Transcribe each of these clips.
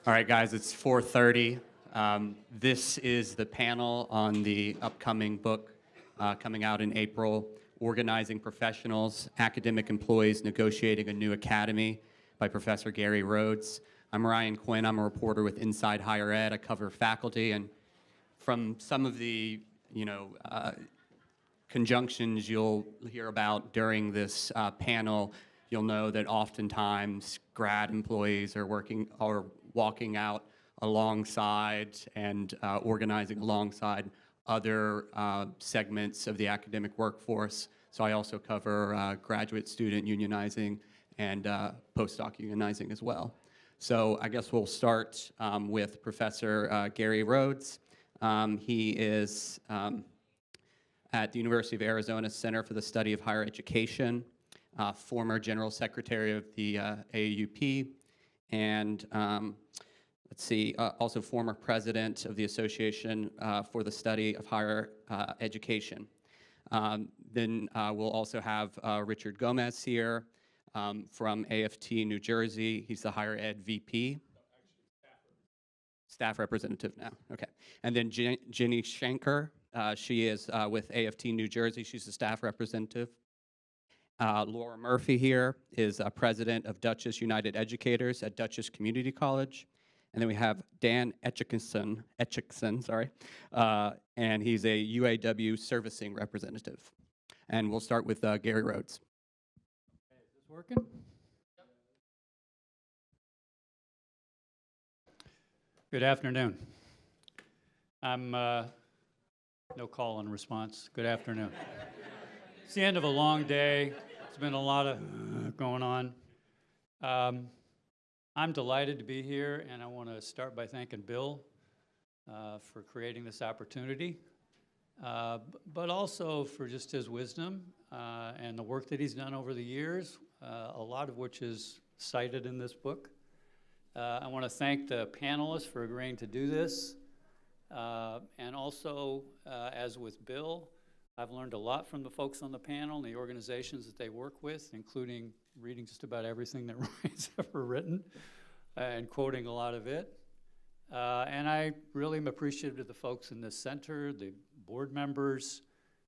All right, guys, it's 4:30. This is the panel on the upcoming book coming out in April, Organizing Professionals, Academic Employees Negotiating a New Academy by Professor Gary Rhoades. I'm Ryan Quinn. I'm a reporter with Inside Higher Ed. I cover faculty, and from some of the, conjunctions you'll hear about during this panel, you'll know that oftentimes grad employees are walking out alongside and organizing alongside other segments of the academic workforce. So I also cover graduate student unionizing and postdoc unionizing as well. So I guess we'll start with Professor Gary Rhoades. He is at the University of Arizona Center for the Study of Higher Education, former General Secretary of the AAUP, and also former President of the Association for the Study of Higher Education. Then we'll also have Richard Gomes here from AFT New Jersey. He's the Higher Ed VP. Staff representative now, okay. And then Jennie Shanker, she is with AFT New Jersey. She's the staff representative. Laura Murphy here is president of Dutchess United Educators at Dutchess Community College. And then we have Dan Echikson, and he's a UAW servicing representative. And we'll start with Gary Rhoades. Okay, is this working? Yep. Good afternoon. I'm no call and response. Good afternoon. It's the end of a long day. It's been a lot of going on. I'm delighted to be here, and I want to start by thanking Bill for creating this opportunity, but also for just his wisdom and the work that he's done over the years, a lot of which is cited in this book. I want to thank the panelists for agreeing to do this, and also, as with Bill, I've learned a lot from the folks on the panel and the organizations that they work with, including reading just about everything that Ryan's ever written and quoting a lot of it. And I really am appreciative to the folks in this center, the board members,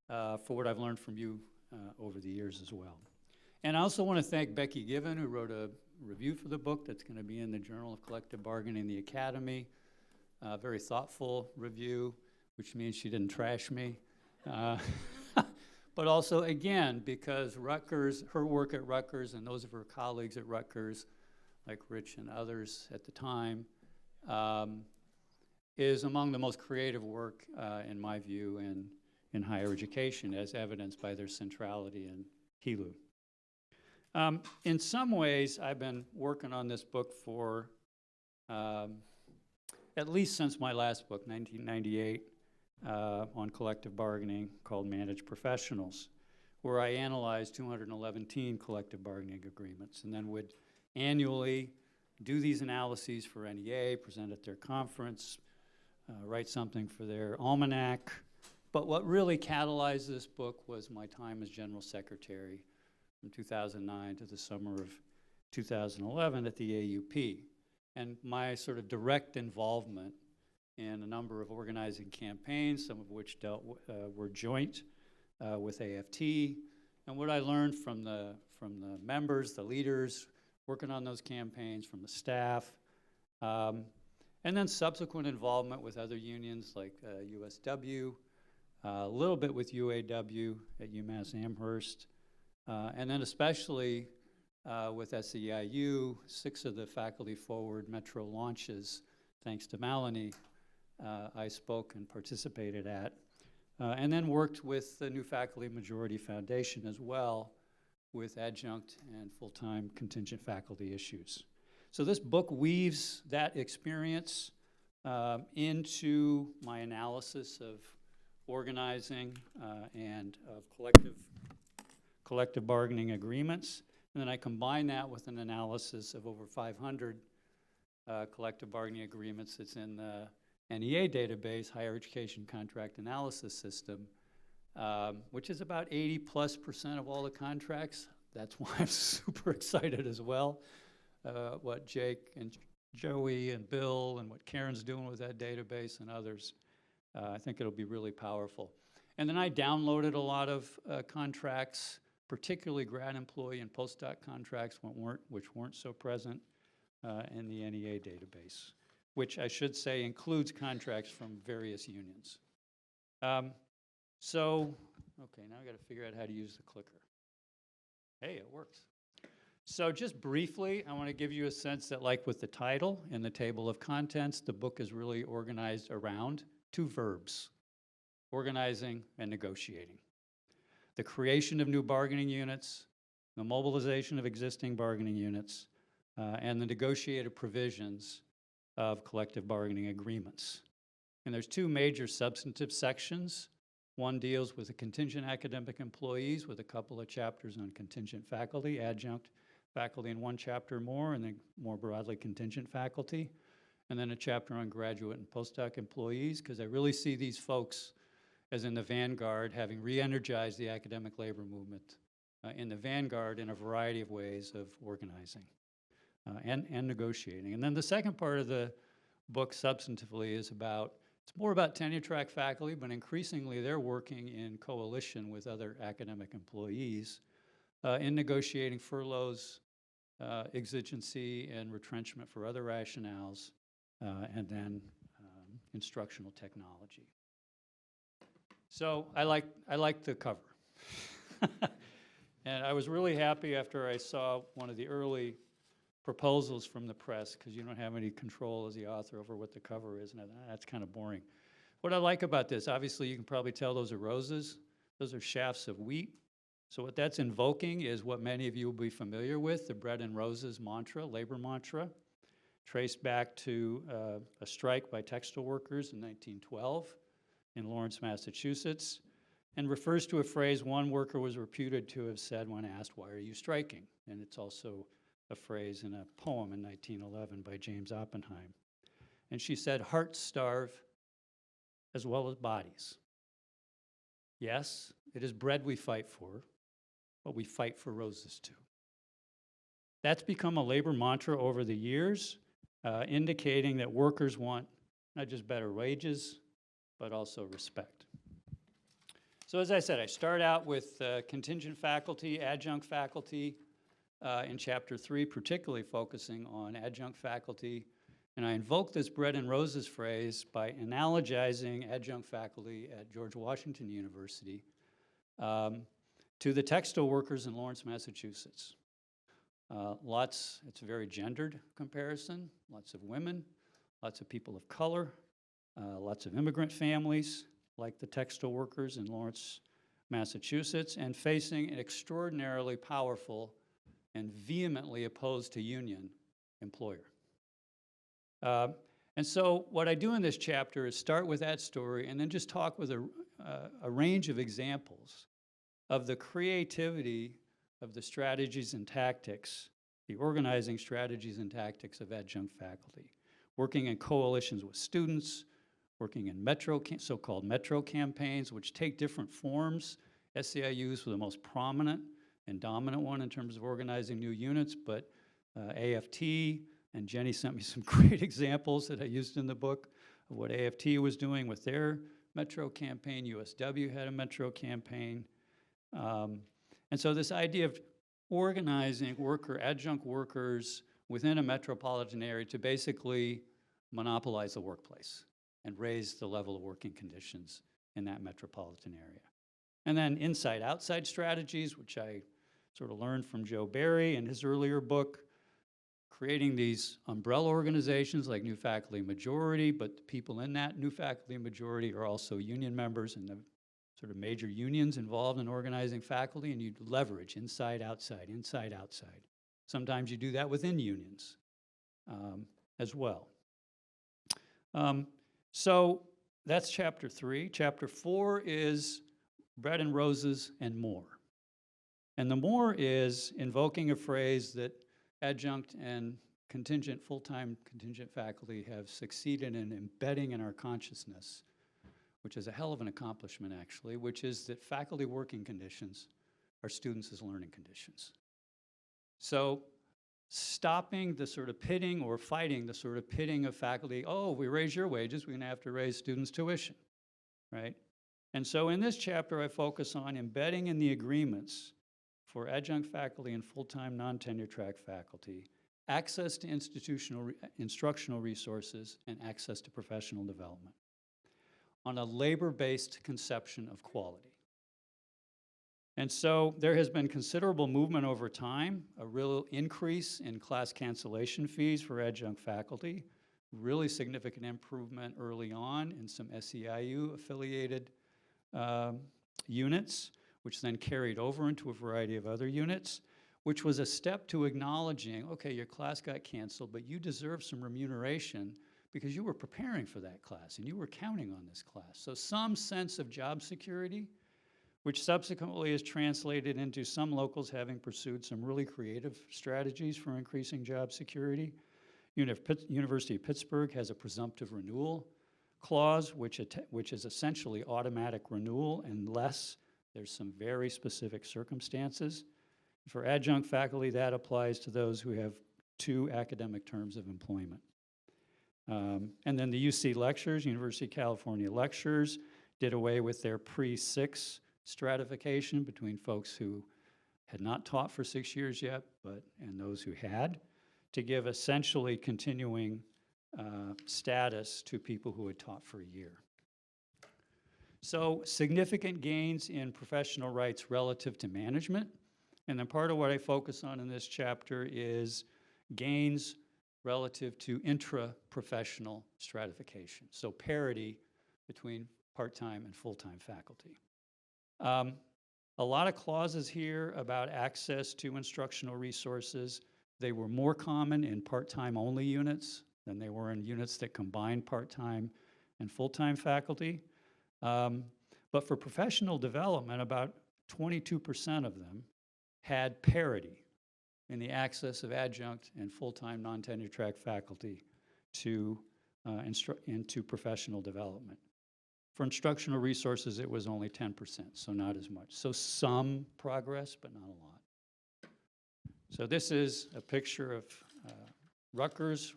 for what I've learned from you over the years as well. And I also want to thank Becky Given, who wrote a review for the book that's going to be in the Journal of Collective Bargaining, the Academy. Very thoughtful review, which means she didn't trash me. But also, again, because Rutgers, her work at Rutgers and those of her colleagues at Rutgers, like Rich and others at the time, is among the most creative work, in my view, in higher education, as evidenced by their centrality in HELU. In some ways, I've been working on this book for at least since my last book, 1998, on collective bargaining called Managed Professionals, where I analyzed 211 collective bargaining agreements and then would annually do these analyses for NEA, present at their conference, write something for their almanac. But what really catalyzed this book was my time as General Secretary from 2009 to the summer of 2011 at the AUP, and my sort of direct involvement in a number of organizing campaigns, some of which were joint with AFT, and what I learned from the members, the leaders working on those campaigns, from the staff, and then subsequent involvement with other unions like USW, a little bit with UAW at UMass Amherst, and then especially with SEIU, 6 of the Faculty Forward Metro launches, thanks to Melanie, I spoke and participated at, and then worked with the New Faculty Majority Foundation as well with adjunct and full-time contingent faculty issues. So this book weaves that experience into my analysis of organizing and of collective bargaining agreements, and then I combine that with an analysis of over 500 collective bargaining agreements that's in the NEA database, Higher Education Contract Analysis System, which is about 80+% of all the contracts. That's why I'm super excited as well, what Jake and Joey and Bill and what Karen's doing with that database and others. I think it'll be really powerful. And then I downloaded a lot of contracts, particularly grad employee and postdoc contracts, which weren't so present in the NEA database, which I should say includes contracts from various unions. Okay, now I gotta figure out how to use the clicker. Hey, it works. So just briefly, I want to give you a sense that, like with the title and the table of contents, the book is really organized around two verbs: organizing and negotiating. The creation of new bargaining units, the mobilization of existing bargaining units, and the negotiated provisions of collective bargaining agreements. And there's two major substantive sections. One deals with the contingent academic employees with a couple of chapters on contingent faculty, adjunct faculty in one chapter more, and then more broadly contingent faculty. And then a chapter on graduate and postdoc employees, because I really see these folks as in the vanguard, having re-energized the academic labor movement in the vanguard in a variety of ways of organizing and negotiating. And then the second part of the book substantively is about, it's more about tenure-track faculty, but increasingly they're working in coalition with other academic employees in negotiating furloughs, exigency and retrenchment for other rationales, and then instructional technology. So I like the cover. And I was really happy after I saw one of the early proposals from the press, because you don't have any control as the author over what the cover is, and that's kind of boring. What I like about this, obviously you can probably tell those are roses. Those are shafts of wheat. So what that's invoking is what many of you will be familiar with, the bread and roses mantra, labor mantra, traced back to a strike by textile workers in 1912 in Lawrence, Massachusetts, and refers to a phrase one worker was reputed to have said when asked, "Why are you striking?" And it's also a phrase in a poem in 1911 by James Oppenheim. And she said, "Hearts starve as well as bodies. Yes, it is bread we fight for, but we fight for roses too." That's become a labor mantra over the years, indicating that workers want not just better wages, but also respect. So as I said, I start out with contingent faculty, adjunct faculty in chapter 3, particularly focusing on adjunct faculty. And I invoke this bread and roses phrase by analogizing adjunct faculty at George Washington University to the textile workers in Lawrence, Massachusetts. It's a very gendered comparison, lots of women, lots of people of color, lots of immigrant families, like the textile workers in Lawrence, Massachusetts, and facing an extraordinarily powerful and vehemently opposed to union employer. And so what I do in this chapter is start with that story and then just talk with a range of examples of the creativity of the strategies and tactics, the organizing strategies and tactics of adjunct faculty, working in coalitions with students, working in so-called metro campaigns, which take different forms. SEIUs were the most prominent and dominant one in terms of organizing new units, but AFT, and Jennie sent me some great examples that I used in the book of what AFT was doing with their metro campaign. USW had a metro campaign. And so this idea of organizing adjunct workers within a metropolitan area to basically monopolize the workplace and raise the level of working conditions in that metropolitan area. And then inside-outside strategies, which I sort of learned from Joe Barry in his earlier book, creating these umbrella organizations like New Faculty Majority, but the people in that New Faculty Majority are also union members and the sort of major unions involved in organizing faculty, and you leverage inside, outside, inside, outside. Sometimes you do that within unions as well. So that's chapter 3. Chapter 4 is bread and roses and more. And the more is invoking a phrase that adjunct and contingent, full-time contingent faculty have succeeded in embedding in our consciousness, which is a hell of an accomplishment actually, which is that faculty working conditions are students' learning conditions. So stopping the sort of pitting or fighting the sort of pitting of faculty. Oh, if we raise your wages, we're going to have to raise students' tuition, right? And so in this chapter, I focus on embedding in the agreements for adjunct faculty and full-time non-tenure track faculty access to instructional resources and access to professional development on a labor-based conception of quality. And so there has been considerable movement over time, a real increase in class cancellation fees for adjunct faculty, really significant improvement early on in some SEIU-affiliated units, which then carried over into a variety of other units, which was a step to acknowledging, okay, your class got canceled, but you deserve some remuneration because you were preparing for that class and you were counting on this class. So some sense of job security, which subsequently is translated into some locals having pursued some really creative strategies for increasing job security. University of Pittsburgh has a presumptive renewal clause, which is essentially automatic renewal unless there's some very specific circumstances. For adjunct faculty, that applies to those who have 2 academic terms of employment. And then the UC lectures, University of California lectures, did away with their pre-6 stratification between folks who had not taught for 6 years yet, and those who had, to give essentially continuing status to people who had taught for a year. So significant gains in professional rights relative to management. And then part of what I focus on in this chapter is gains relative to intra-professional stratification. So parity between part-time and full-time faculty. A lot of clauses here about access to instructional resources. They were more common in part-time only units than they were in units that combined part-time and full-time faculty. But for professional development, about 22% of them had parity in the access of adjunct and full-time non-tenure track faculty to into professional development. For instructional resources, it was only 10%, so not as much. So some progress, but not a lot. So this is a picture of Rutgers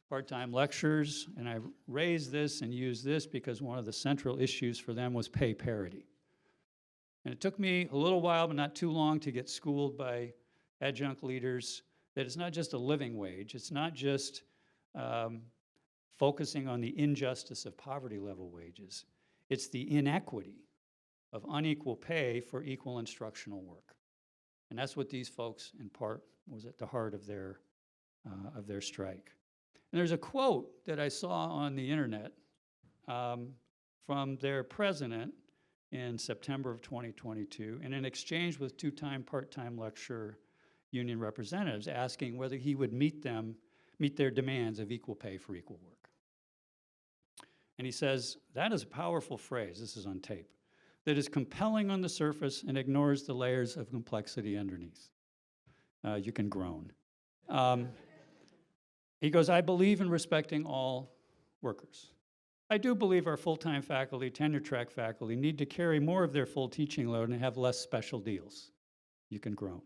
part-time lectures, and I raised this and used this because one of the central issues for them was pay parity. And it took me a little while, but not too long, to get schooled by adjunct leaders that it's not just a living wage, it's not just focusing on the injustice of poverty level wages. It's the inequity of unequal pay for equal instructional work. And that's what these folks, in part, was at the heart of their strike. And there's a quote that I saw on the internet from their president in September of 2022 in an exchange with 2-time part-time lecturer union representatives asking whether he would meet their demands of equal pay for equal work. And he says, that is a powerful phrase, this is on tape, that is compelling on the surface and ignores the layers of complexity underneath. You can groan. He goes, I believe in respecting all workers. I do believe our full-time faculty, tenure track faculty, need to carry more of their full teaching load and have less special deals. You can groan.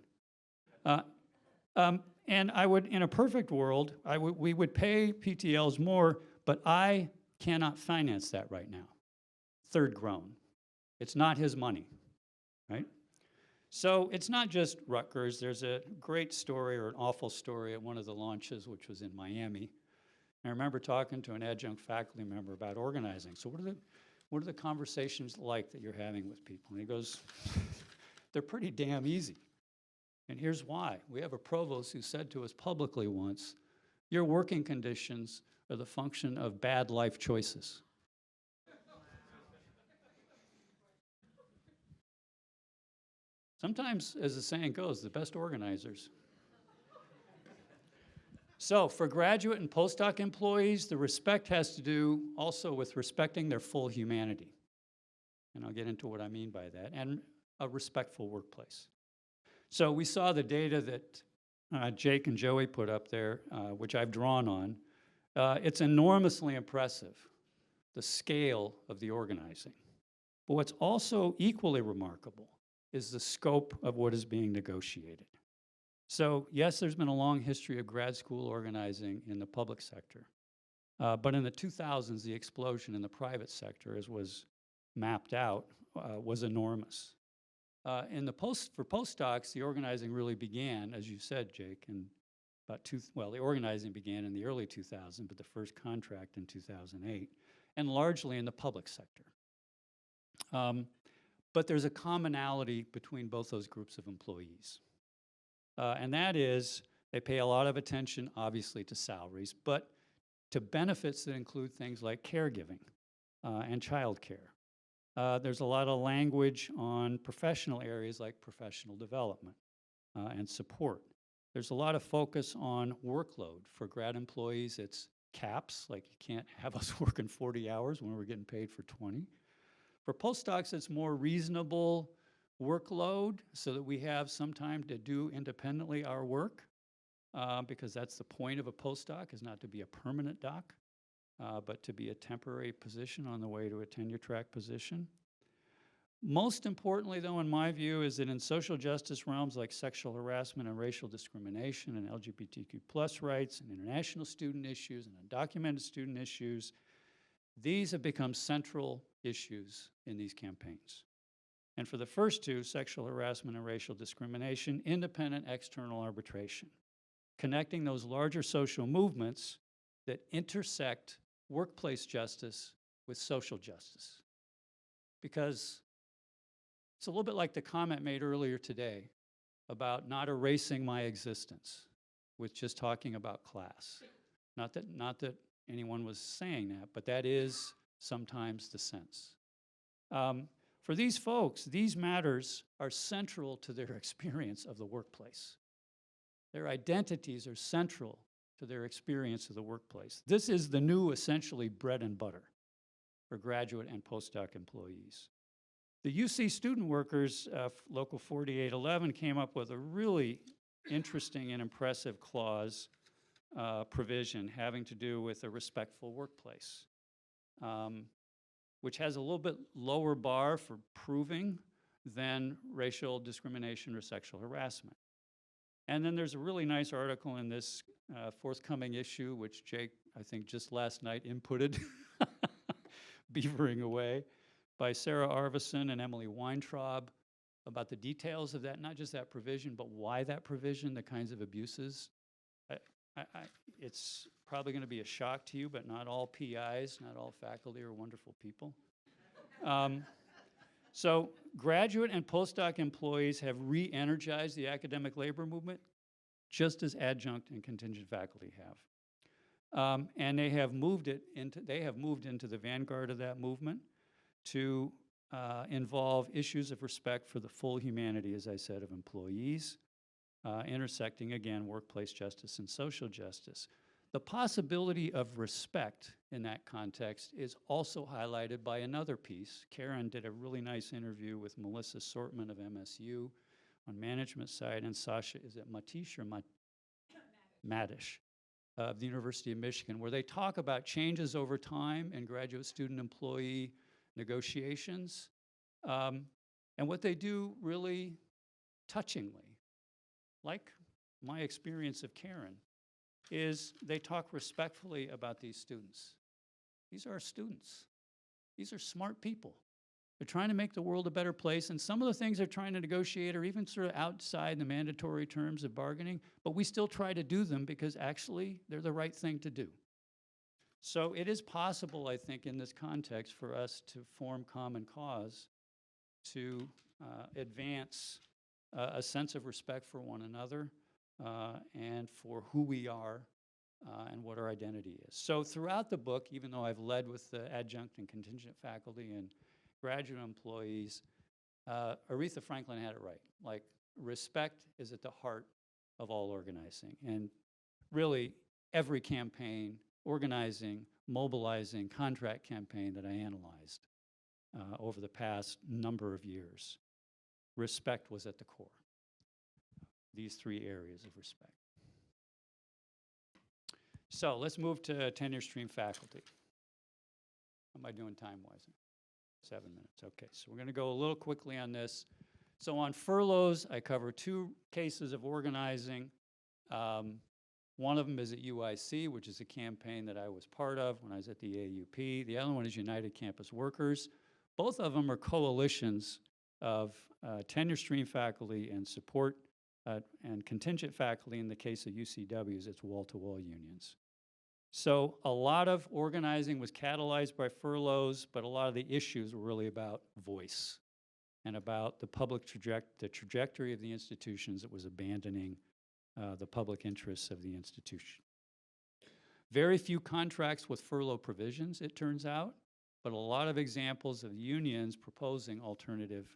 And I would, in a perfect world, we would pay PTLs more, but I cannot finance that right now. Third groan. It's not his money, right? So it's not just Rutgers. There's a great story, or an awful story, at one of the launches, which was in Miami. And I remember talking to an adjunct faculty member about organizing. So what are the conversations like that you're having with people? And he goes, they're pretty damn easy. And here's why. We have a provost who said to us publicly once, your working conditions are the function of bad life choices. Sometimes, as the saying goes, the best organizers. So for graduate and postdoc employees, the respect has to do also with respecting their full humanity. And I'll get into what I mean by that, and a respectful workplace. So we saw the data that Jake and Joey put up there, which I've drawn on. It's enormously impressive, the scale of the organizing. But what's also equally remarkable is the scope of what is being negotiated. So yes, there's been a long history of grad school organizing in the public sector. But in the 2000s, the explosion in the private sector, as was mapped out, was enormous. For postdocs, the organizing really began, as you said, Jake, in the organizing began in the early 2000s, but the first contract in 2008, and largely in the public sector. But there's a commonality between both those groups of employees. And that is, they pay a lot of attention, obviously, to salaries, but to benefits that include things like caregiving and childcare. There's a lot of language on professional areas like professional development and support. There's a lot of focus on workload. For grad employees, it's caps, like you can't have us working 40 hours when we're getting paid for 20. For postdocs, it's more reasonable workload so that we have some time to do independently our work, because that's the point of a postdoc, is not to be a permanent doc, but to be a temporary position on the way to a tenure track position. Most importantly, though, in my view, is that in social justice realms like sexual harassment and racial discrimination and LGBTQ+ rights and international student issues and undocumented student issues, these have become central issues in these campaigns. And for the first two, sexual harassment and racial discrimination, independent external arbitration, connecting those larger social movements that intersect workplace justice with social justice. Because it's a little bit like the comment made earlier today about not erasing my existence with just talking about class. Not that anyone was saying that, but that is sometimes the sense. For these folks, these matters are central to their experience of the workplace. Their identities are central to their experience of the workplace. This is the new, essentially, bread and butter for graduate and postdoc employees. The UC Student Workers, Local 4811, came up with a really interesting and impressive clause provision having to do with a respectful workplace, which has a little bit lower bar for proving than racial discrimination or sexual harassment. And then there's a really nice article in this forthcoming issue, which Jake, I think, just last night inputted, beavering away, by Sarah Arvison and Emily Weintraub about the details of that, not just that provision, but why that provision, the kinds of abuses. It's probably going to be a shock to you, but not all PIs, not all faculty are wonderful people. So graduate and postdoc employees have re-energized the academic labor movement, just as adjunct and contingent faculty have. And they have moved into the vanguard of that movement to involve issues of respect for the full humanity, as I said, of employees, intersecting, again, workplace justice and social justice. The possibility of respect in that context is also highlighted by another piece. Karen did a really nice interview with Melissa Sortman of MSU on management side, and Sasha, is it Matish or Madish, of the University of Michigan, where they talk about changes over time in graduate student employee negotiations, and what they do really touchingly, like my experience of Karen, is they talk respectfully about these students. These are our students. These are smart people. They're trying to make the world a better place, and some of the things they're trying to negotiate are even sort of outside the mandatory terms of bargaining, but we still try to do them because actually they're the right thing to do. So it is possible, I think, in this context for us to form common cause to advance a sense of respect for one another and for who we are and what our identity is. So throughout the book, even though I've led with the adjunct and contingent faculty and graduate employees, Aretha Franklin had it right. Like, respect is at the heart of all organizing. And really, every campaign, organizing, mobilizing, contract campaign that I analyzed over the past number of years, respect was at the core. These three areas of respect. So let's move to tenure stream faculty. How am I doing time-wise? 7 minutes, okay. So we're gonna go a little quickly on this. So on furloughs, I cover 2 cases of organizing. One of them is at UIC, which is a campaign that I was part of when I was at the AUP. The other one is United Campus Workers. Both of them are coalitions of tenure stream faculty and support and contingent faculty. In the case of UCWs, it's wall-to-wall unions. So a lot of organizing was catalyzed by furloughs, but a lot of the issues were really about voice and about the public trajectory of the institutions that was abandoning the public interests of the institution. Very few contracts with furlough provisions, it turns out, but a lot of examples of unions providing alternative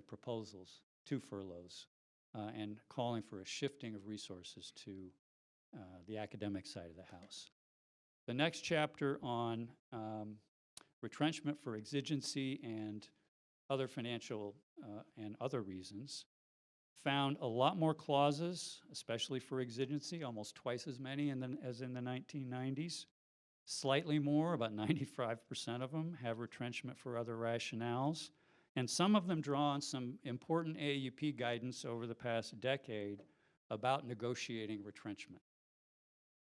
proposals to furloughs and calling for a shifting of resources to the academic side of the house. The next chapter on retrenchment for exigency and other financial and other reasons found a lot more clauses, especially for exigency, almost twice as many as in the 1990s. Slightly more, about 95% of them have retrenchment for other rationales. And some of them draw on some important AAUP guidance over the past decade about negotiating retrenchment,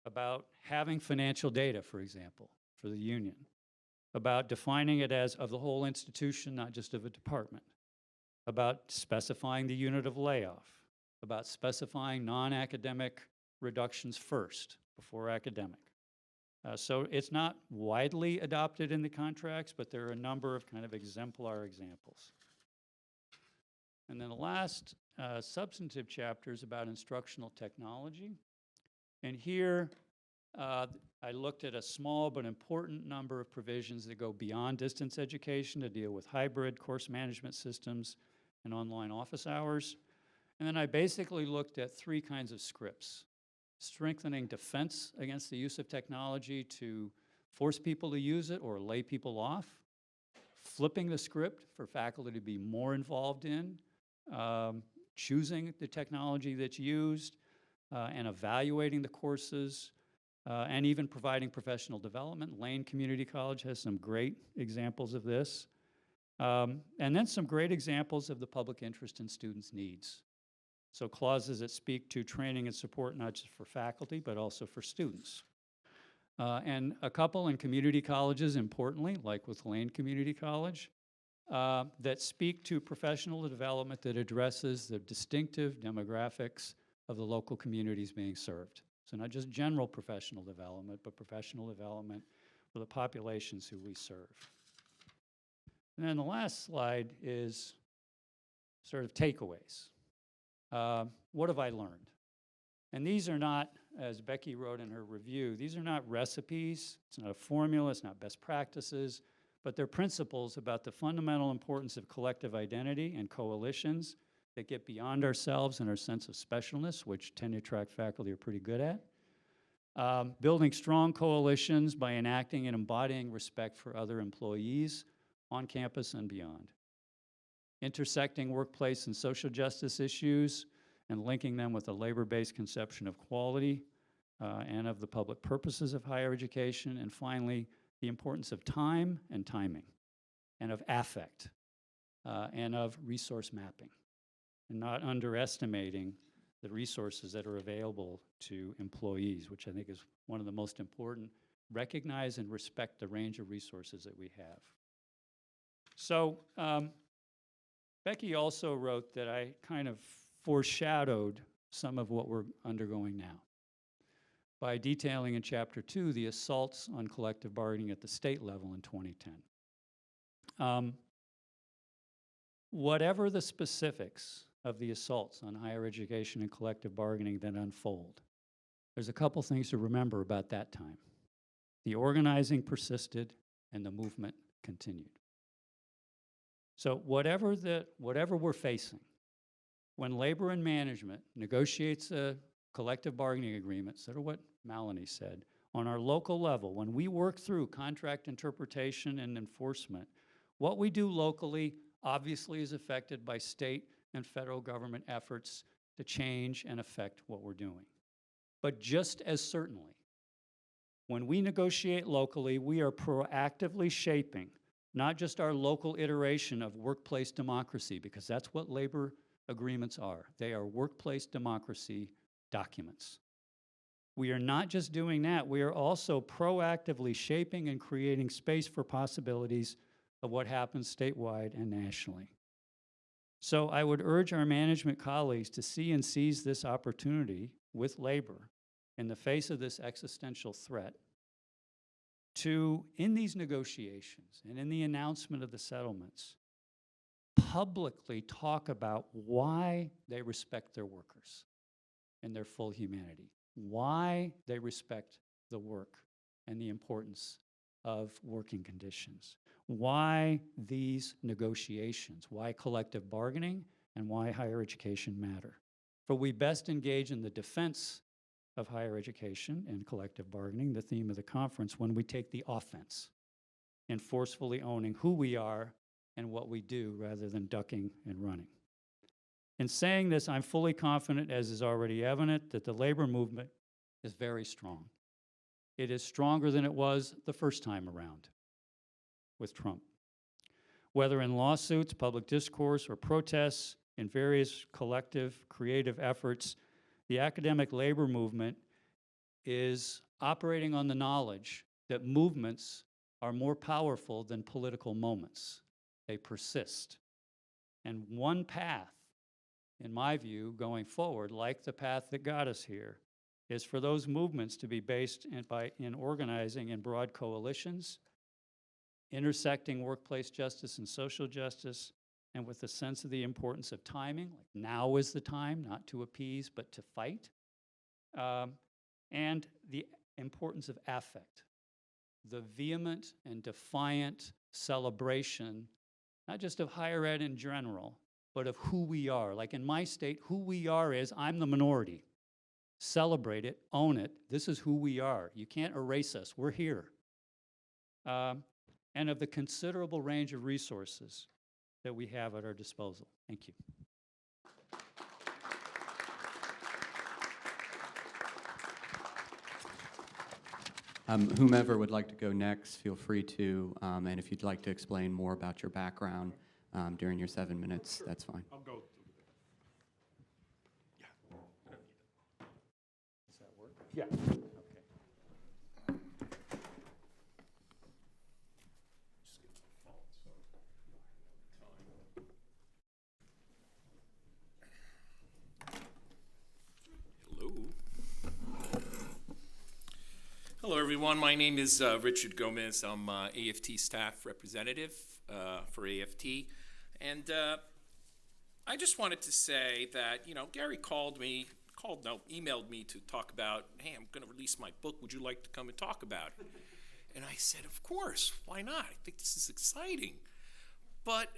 about having financial data, for example, for the union, about defining it as of the whole institution, not just of a department, about specifying the unit of layoff, about specifying non-academic reductions first, before academic. So it's not widely adopted in the contracts, but there are a number of kind of exemplar examples. And then the last substantive chapter is about instructional technology. And here, I looked at a small but important number of provisions that go beyond distance education to deal with hybrid course management systems and online office hours. And then I basically looked at 3 kinds of scripts: strengthening defense against the use of technology to force people to use it or lay people off, flipping the script for faculty to be more involved in, choosing the technology that's used, and evaluating the courses, and even providing professional development. Lane Community College has some great examples of this. And then some great examples of the public interest in students' needs. So clauses that speak to training and support not just for faculty, but also for students. And a couple in community colleges, importantly, like with Lane Community College, that speak to professional development that addresses the distinctive demographics of the local communities being served. So not just general professional development, but professional development for the populations who we serve. And then the last slide is sort of takeaways. What have I learned? And these are not, as Becky wrote in her review, these are not recipes, it's not a formula, it's not best practices, but they're principles about the fundamental importance of collective identity and coalitions that get beyond ourselves and our sense of specialness, which tenure-track faculty are pretty good at. Building strong coalitions by enacting and embodying respect for other employees on campus and beyond. Intersecting workplace and social justice issues and linking them with a labor-based conception of quality and of the public purposes of higher education. And finally, the importance of time and timing, and of affect, and of resource mapping, and not underestimating the resources that are available to employees, which I think is one of the most important. Recognize and respect the range of resources that we have. So Becky also wrote that I kind of foreshadowed some of what we're undergoing now by detailing in Chapter 2 the assaults on collective bargaining at the state level in 2010. Whatever the specifics of the assaults on higher education and collective bargaining that unfold, there's a couple things to remember about that time. The organizing persisted and the movement continued. So whatever we're facing, when labor and management negotiates a collective bargaining agreement, sort of what Melanie said, on our local level, when we work through contract interpretation and enforcement, what we do locally obviously is affected by state and federal government efforts to change and affect what we're doing. But just as certainly, when we negotiate locally, we are proactively shaping not just our local iteration of workplace democracy, because that's what labor agreements are. They are workplace democracy documents. We are not just doing that, we are also proactively shaping and creating space for possibilities of what happens statewide and nationally. So I would urge our management colleagues to see and seize this opportunity with labor in the face of this existential threat to, in these negotiations and in the announcement of the settlements, publicly talk about why they respect their workers and their full humanity, why they respect the work and the importance of working conditions, why these negotiations, why collective bargaining, and why higher education matter. For we best engage in the defense of higher education and collective bargaining, the theme of the conference, when we take the offense in forcefully owning who we are and what we do rather than ducking and running. In saying this, I'm fully confident, as is already evident, that the labor movement is very strong. It is stronger than it was the first time around with Trump. Whether in lawsuits, public discourse, or protests, in various collective, creative efforts, the academic labor movement is operating on the knowledge that movements are more powerful than political moments. They persist. And one path, in my view, going forward, like the path that got us here, is for those movements to be based in organizing in broad coalitions, intersecting workplace justice and social justice, and with a sense of the importance of timing, like now is the time, not to appease, but to fight, and the importance of affect, the vehement and defiant celebration, not just of higher ed in general, but of who we are. Like in my state, who we are is, I'm the minority. Celebrate it, own it, this is who we are. You can't erase us, we're here. And of the considerable range of resources that we have at our disposal. Thank you. Whomever would like to go next, feel free to, and if you'd like to explain more about your background during your 7 minutes, that's fine. I'll go. Does that work? Yeah. Okay. Hello, everyone. My name is Richard Gomes. I'm AFT staff representative for AFT. And I just wanted to say that, Gary emailed me to talk about, hey, I'm going to release my book. Would you like to come and talk about it? And I said, of course. Why not? I think this is exciting. But,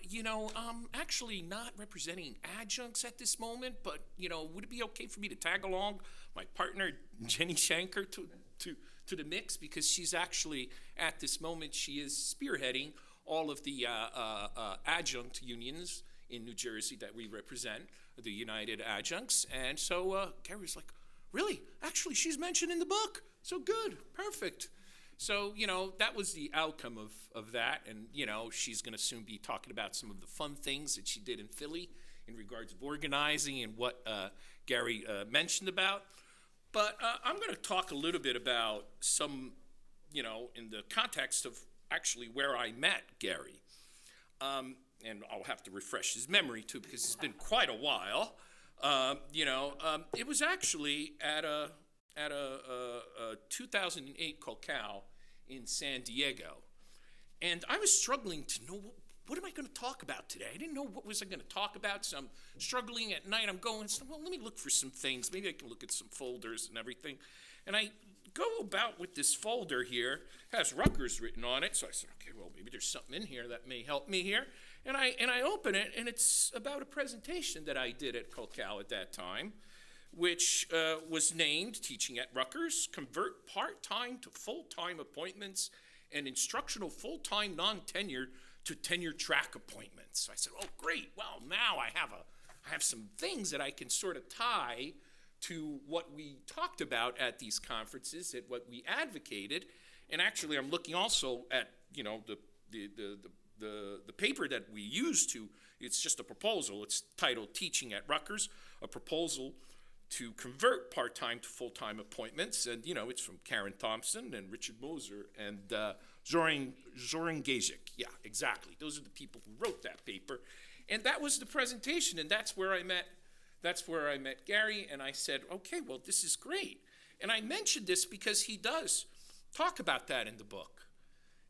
I'm actually not representing adjuncts at this moment, but, would it be okay for me to tag along my partner, Jennie Shanker, to the mix, because she's actually, at this moment, she is spearheading all of the adjunct unions in New Jersey that we represent, the United Adjuncts. And so Gary was like, really? Actually, she's mentioned in the book. So good, perfect. So, that was the outcome of that. And, she's going to soon be talking about some of the fun things that she did in Philly in regards of organizing and what Gary mentioned about. But I'm going to talk a little bit about some, in the context of actually where I met Gary. And I'll have to refresh his memory, too, because it's been quite a while. It was actually at a 2008 Colcal in San Diego. And I was struggling to know, what am I going to talk about today? I didn't know what was I going to talk about, so I'm struggling at night. I'm going, well, let me look for some things. Maybe I can look at some folders and everything. And I go about with this folder here. It has Rutgers written on it. So I said, okay, well, maybe there's something in here that may help me here. And I open it, and it's about a presentation that I did at Colcal at that time, which was named Teaching at Rutgers, Convert Part-Time to Full-Time Appointments and Instructional Full-Time Non-Tenured to Tenure Track Appointments. So I said, oh, great. Well, now I have some things that I can sort of tie to what we talked about at these conferences, at what we advocated. And actually, I'm looking also at, the the paper that we use to, it's just a proposal. It's titled Teaching at Rutgers, a proposal to convert part-time to full-time appointments. And, you know, it's from Karen Thompson and Richard Moser and Zoran Gajic. Yeah, exactly. Those are the people who wrote that paper. And that was the presentation, and that's where I met Gary, and I said, okay, well, this is great. And I mentioned this because he does talk about that in the book.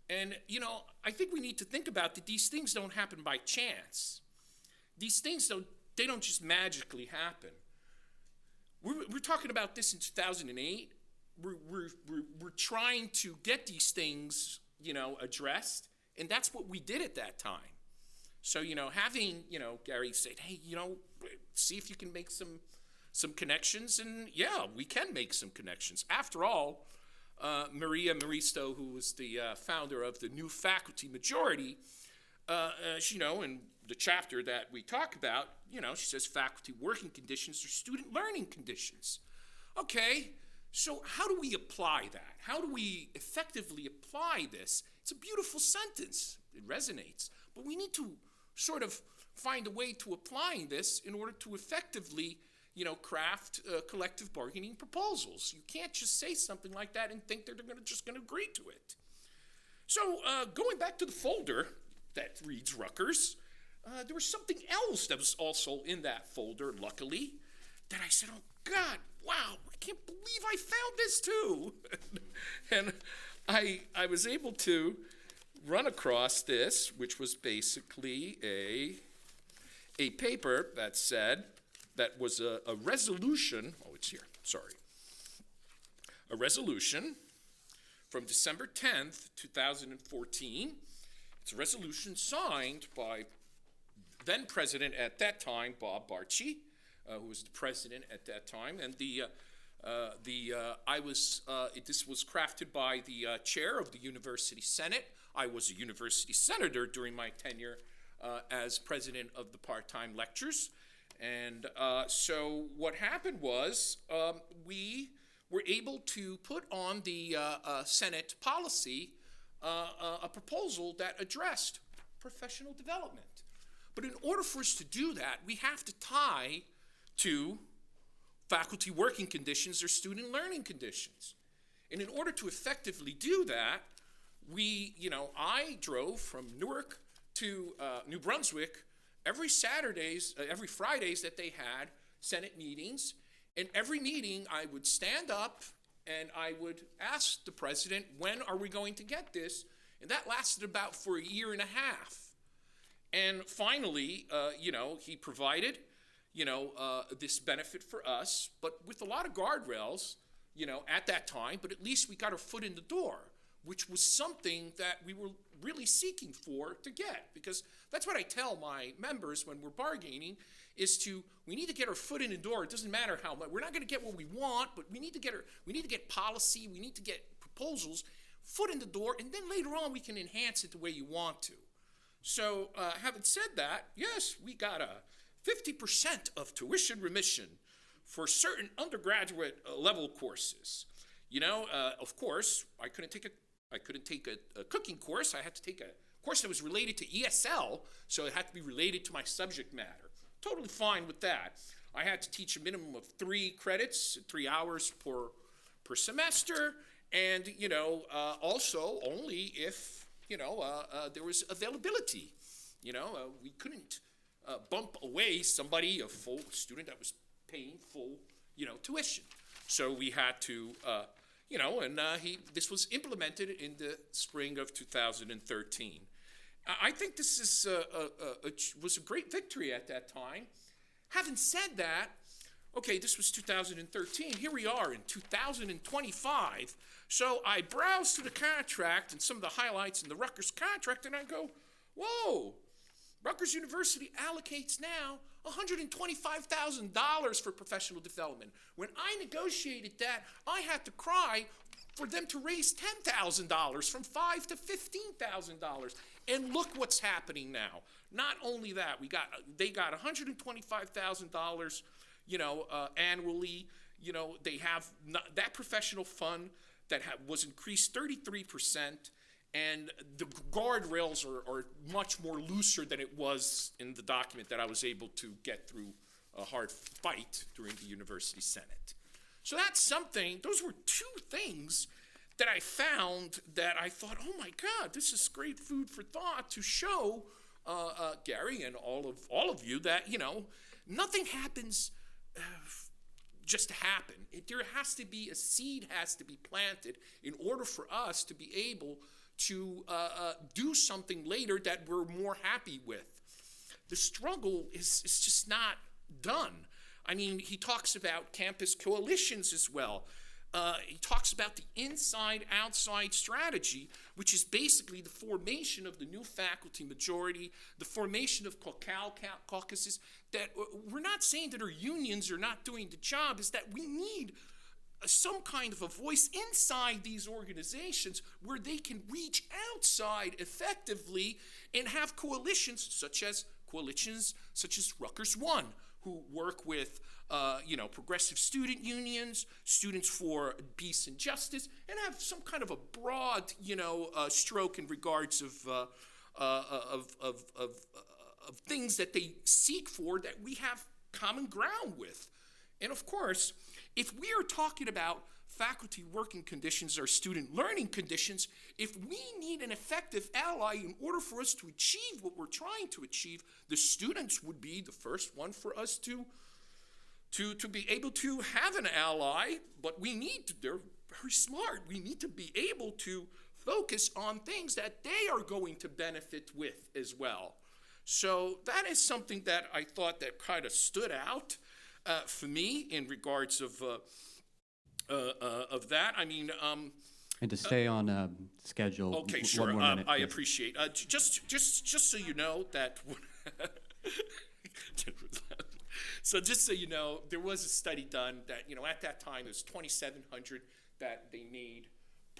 And, you know, I think we need to think about that these things don't happen by chance. These things they don't just magically happen. We're talking about this in 2008. We're trying to get these things, you know, addressed, and that's what we did at that time. So, you know, having, you know, Gary say, hey, you know, see if you can make some connections, and yeah, we can make some connections. After all, Maria Maristo, who was the founder of the New Faculty Majority, you know, in the chapter that we talk about, you know, she says faculty working conditions are student learning conditions. Okay, so how do we apply that? How do we effectively apply this? It's a beautiful sentence. It resonates. But we need to sort of find a way to applying this in order to effectively, you know, craft collective bargaining proposals. You can't just say something like that and think that they're just going to agree to it. So going back to the folder that reads Rutgers, there was something else that was also in that folder, luckily, that I said, oh, God, wow, I can't believe I found this too. And I was able to run across this, which was basically a paper that said, that was a resolution, oh, it's here, sorry. A resolution from December 10th, 2014. It's a resolution signed by then president at that time, Bob Barchi, who was the president at that time, and this was crafted by the chair of the University Senate. I was a university senator during my tenure as president of the part-time lectures, and so what happened was we were able to put on the Senate policy a proposal that addressed professional development. But in order for us to do that, we have to tie to faculty working conditions or student learning conditions. And in order to effectively do that, I drove from Newark to New Brunswick every Fridays that they had Senate meetings. And every meeting I would stand up and I would ask the president, when are we going to get this? And that lasted about for a year and a half. And finally, he provided, this benefit for us, but with a lot of guardrails, at that time, but at least we got our foot in the door, which was something that we were really seeking for to get, because that's what I tell my members when we're bargaining, we need to get our foot in the door. It doesn't matter how much, we're not gonna get what we want, but we need to get policy, we need to get proposals, foot in the door, and then later on we can enhance it the way you want to. So having said that, yes, we got a 50% of tuition remission for certain undergraduate level courses. Of course, I couldn't take a cooking course. I had to take a course that was related to ESL, so it had to be related to my subject matter. Totally fine with that. I had to teach a minimum of 3 credits, 3 hours per semester, and also only if there was availability. We couldn't bump away somebody, a full student that was paying full, tuition. So we had to, this was implemented in the spring of 2013. I think this is was a great victory at that time. Having said that, okay, this was 2013. Here we are in 2025. So I browse through the contract and some of the highlights in the Rutgers contract, and I go, whoa, Rutgers University allocates now $125,000 for professional development. When I negotiated that, I had to cry for them to raise $10,000 from $5,000 to $15,000. And look what's happening now. Not only that, they got $125,000, annually. They have that professional fund that was increased 33%, And the guardrails are much more looser than it was in the document that I was able to get through a hard fight during the University Senate. So that's something, those were two things that I found that I thought, oh my God, this is great food for thought to show Gary and all of you that, nothing happens just to happen. There has to be a seed has to be planted in order for us to be able to do something later that we're more happy with. The struggle is just not done. I mean, he talks about campus coalitions as well. He talks about the inside-outside strategy, which is basically the formation of the new faculty majority, the formation of caucuses, that we're not saying that our unions are not doing the job, is that we need some kind of a voice inside these organizations where they can reach outside effectively and have coalitions such as Rutgers One, who work with progressive student unions, Students for Peace and Justice, and have some kind of a broad stroke in regards of things that they seek for that we have common ground with. And of course, if we are talking about faculty working conditions or student learning conditions, if we need an effective ally in order for us to achieve what we're trying to achieve, the students would be the first one for us to be able to have an ally, but they're very smart. We need to be able to focus on things that they are going to benefit with as well. So that is something that I thought that kind of stood out for me in regards of that. I mean, And to stay on schedule. okay, one sure. more minute, I please. appreciate. Just so you know that. So just so you know, there was a study done that at that time it was 2,700 that they made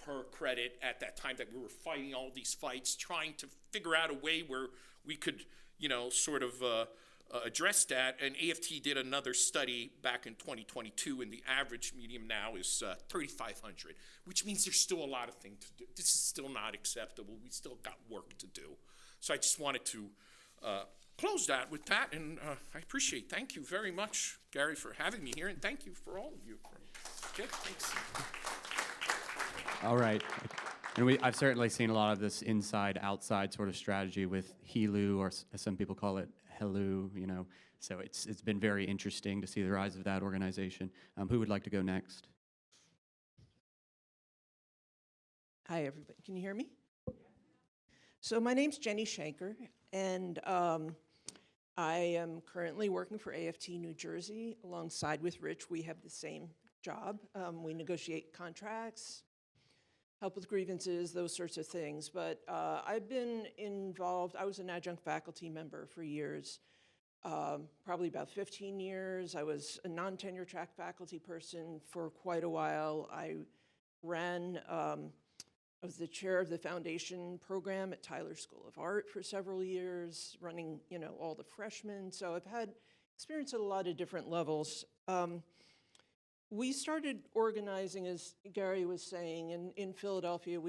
per credit at that time that we were fighting all these fights, trying to figure out a way where we could sort of address that. And AFT did another study back in 2022, and the average medium now is 3,500, which means there's still a lot of things to do. This is still not acceptable. We still got work to do. So I just wanted to close that with that, and I appreciate. Thank you very much, Gary, for having me here, and thank you for all of you. Okay, thanks. All right. And I've certainly seen a lot of this inside-outside sort of strategy with HELU, or as some people call it, HELU, So it's been very interesting to see the rise of that organization. Who would like to go next? Hi, everybody. Can you hear me? So my name's Jennie Shanker, and I am currently working for AFT New Jersey alongside with Rich. We have the same job. We negotiate contracts, help with grievances, those sorts of things. But I've been involved. I was an adjunct faculty member for years, probably about 15 years. I was a non-tenure track faculty person for quite a while. I was the chair of the foundation program at Tyler School of Art for several years, running, all the freshmen. So I've had experience at a lot of different levels. We started organizing, as Gary was saying, in Philadelphia.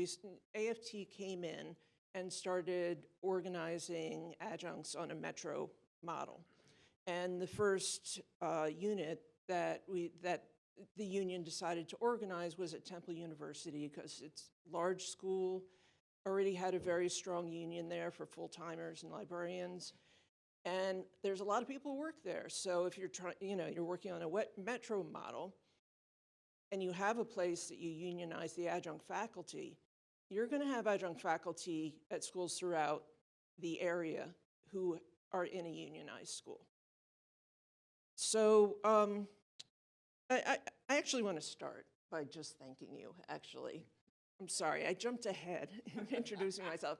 AFT came in and started organizing adjuncts on a metro model. And the first unit that the union decided to organize was at Temple University, because it's large school, already had a very strong union there for full-timers and librarians. And there's a lot of people who work there. So if you're you're working on a metro model, and you have a place that you unionize the adjunct faculty, you're going to have adjunct faculty at schools throughout the area who are in a unionized school. So I actually want to start by just thanking you, actually. I'm sorry, I jumped ahead in introducing myself.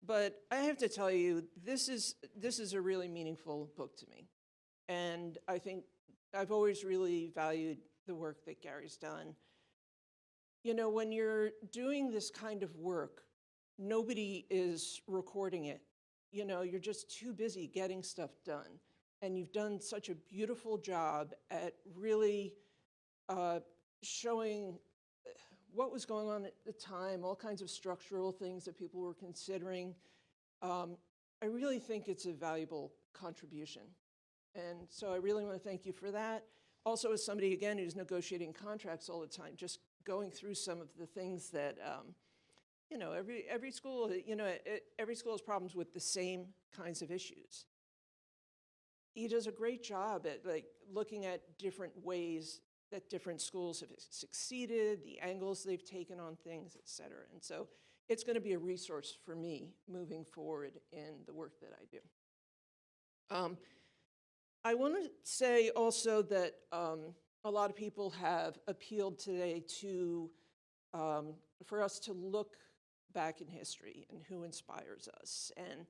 But I have to tell you, this is a really meaningful book to me. And I think I've always really valued the work that Gary's done. When you're doing this kind of work, nobody is recording it. You're just too busy getting stuff done. And you've done such a beautiful job at really showing what was going on at the time, all kinds of structural things that people were considering. I really think it's a valuable contribution. And so I really want to thank you for that. Also, as somebody, again, who's negotiating contracts all the time, just going through some of the things that, every school, every school has problems with the same kinds of issues. He does a great job at looking at different ways that different schools have succeeded, the angles they've taken on things, et cetera. And so it's going to be a resource for me moving forward in the work that I do. I want to say also that a lot of people have appealed today to, for us to look back in history and who inspires us. And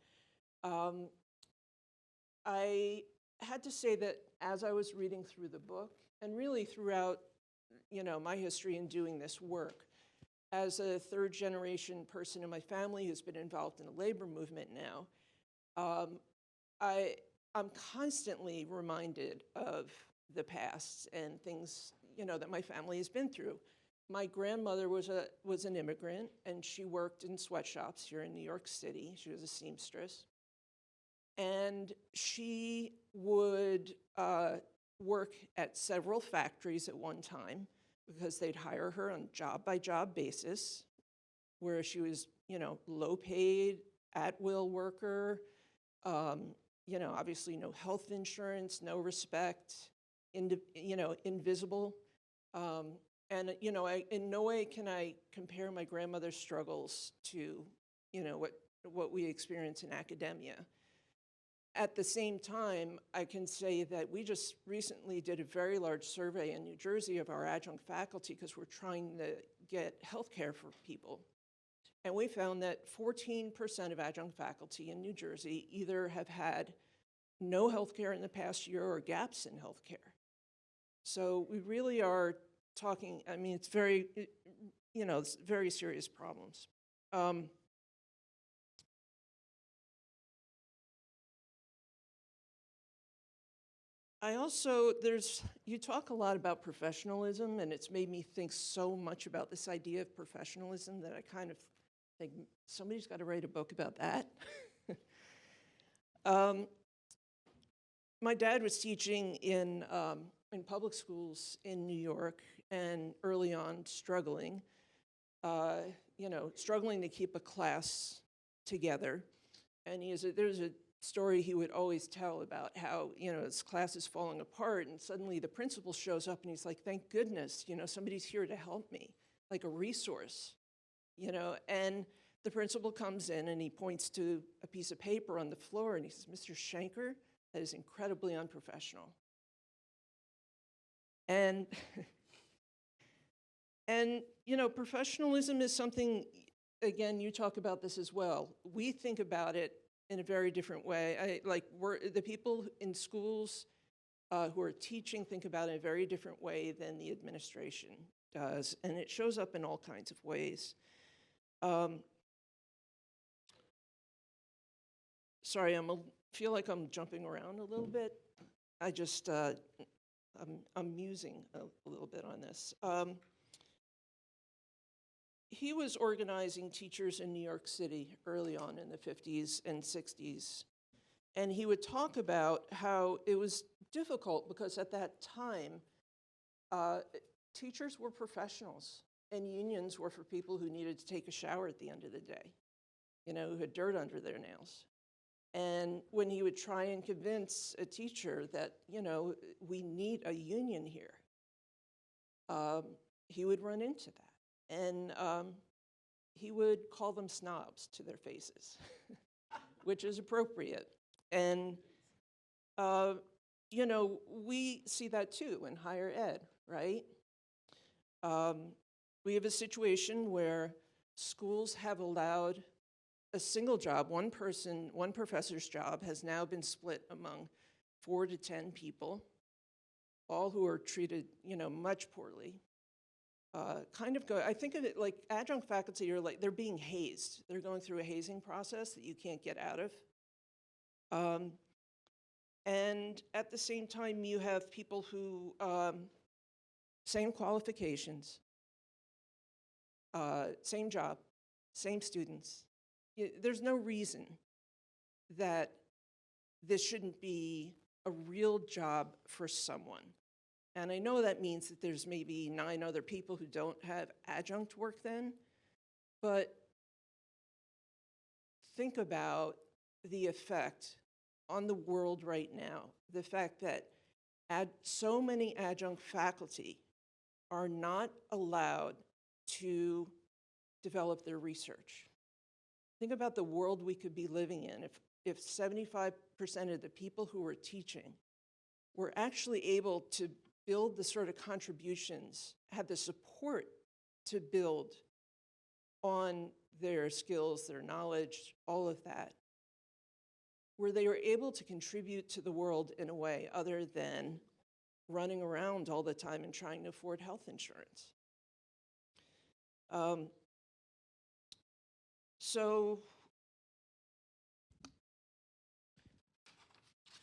I had to say that as I was reading through the book, and really throughout, my history in doing this work, as a third-generation person in my family who's been involved in the labor movement now, I'm constantly reminded of the past and things, that my family has been through. My grandmother was an immigrant, and she worked in sweatshops here in New York City. She was a seamstress. And she would work at several factories at one time because they'd hire her on job-by-job basis, where she was, low-paid, at-will worker, obviously no health insurance, no respect, invisible. And, in no way can I compare my grandmother's struggles to, what we experience in academia. At the same time, I can say that we just recently did a very large survey in New Jersey of our adjunct faculty because we're trying to get health care for people. And we found that 14% of adjunct faculty in New Jersey either have had no health care in the past year or gaps in health care. So we really are talking, it's it's very serious problems. I also, you talk a lot about professionalism, and it's made me think so much about this idea of professionalism that I kind of think somebody's got to write a book about that. My dad was teaching in public schools in New York, and early on struggling, struggling to keep a class together. And there's a story he would always tell about how, his class is falling apart, and suddenly the principal shows up and he's like, thank goodness, somebody's here to help me, like a resource, and the principal comes in and he points to a piece of paper on the floor and he says, Mr. Shanker, that is incredibly unprofessional. And, professionalism is something, again, you talk about this as well. We think about it in a very different way. The people in schools who are teaching think about it in a very different way than the administration does, and it shows up in all kinds of ways. Sorry, feel like I'm jumping around a little bit. I just, I'm musing a little bit on this. He was organizing teachers in New York City early on in the 50s and 60s. And he would talk about how it was difficult because at that time, teachers were professionals and unions were for people who needed to take a shower at the end of the day, who had dirt under their nails. And when he would try and convince a teacher that, we need a union here, he would run into that. And he would call them snobs to their faces, which is appropriate. And, we see that too in higher ed, right? We have a situation where schools have allowed a single job, one professor's job has now been split among 4 to 10 people, all who are treated, much poorly. I think of it like adjunct faculty are they're being hazed. They're going through a hazing process that you can't get out of. And at the same time, you have people who, same qualifications, same job, same students. There's no reason that this shouldn't be a real job for someone. And I know that means that there's maybe 9 other people who don't have adjunct work then, but think about the effect on the world right now. The fact that so many adjunct faculty are not allowed to develop their research. Think about the world we could be living in if 75% of the people who were teaching were actually able to build the sort of contributions, had the support to build on their skills, their knowledge, all of that, where they were able to contribute to the world in a way other than running around all the time and trying to afford health insurance. So,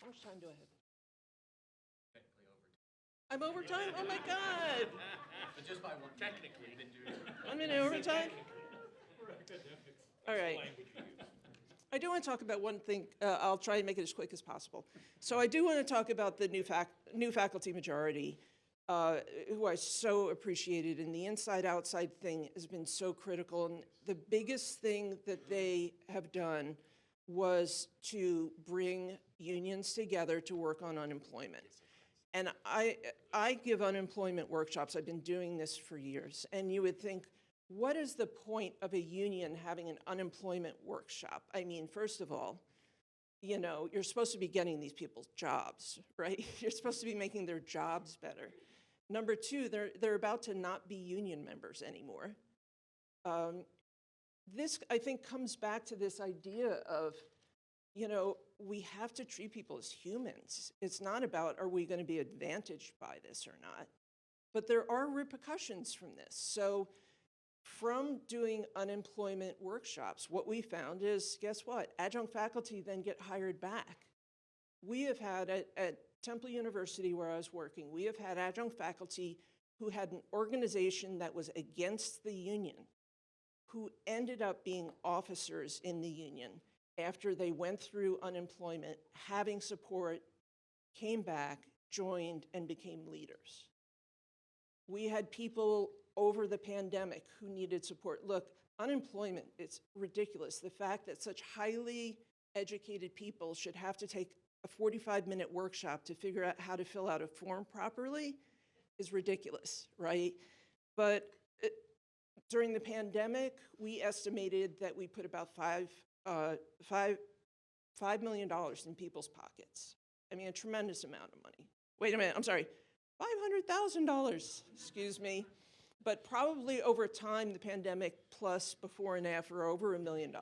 how much time do I have? I'm overtime? Oh my God! But just by one. Technically, you didn't do it. I'm in overtime? All right. I do want to talk about one thing. I'll try and make it as quick as possible. So I do want to talk about the new faculty majority, who I so appreciated, and the inside-outside thing has been so critical. And the biggest thing that they have done was to bring unions together to work on unemployment. And I give unemployment workshops. I've been doing this for years. And you would think, what is the point of a union having an unemployment workshop? I mean, first of all, you know, you're supposed to be getting these people's jobs, right? You're supposed to be making their jobs better. Number two, they're about to not be union members anymore. This, I think, comes back to this idea of, you know, we have to treat people as humans. It's not about, are we going to be advantaged by this or not? But there are repercussions from this. So from doing unemployment workshops, what we found is, guess what? Adjunct faculty then get hired back. We have had, at Temple University where I was working, we have had adjunct faculty who had an organization that was against the union, who ended up being officers in the union after they went through unemployment, having support, came back, joined, and became leaders. We had people over the pandemic who needed support. Look, unemployment, it's ridiculous. The fact that such highly educated people should have to take a 45-minute workshop to figure out how to fill out a form properly is ridiculous, right? But during the pandemic, we estimated that we put about $5 million in people's pockets. I mean, a tremendous amount of money. Wait a minute, I'm sorry, $500,000, excuse me. But probably over time, the pandemic plus before and after, over $1 million.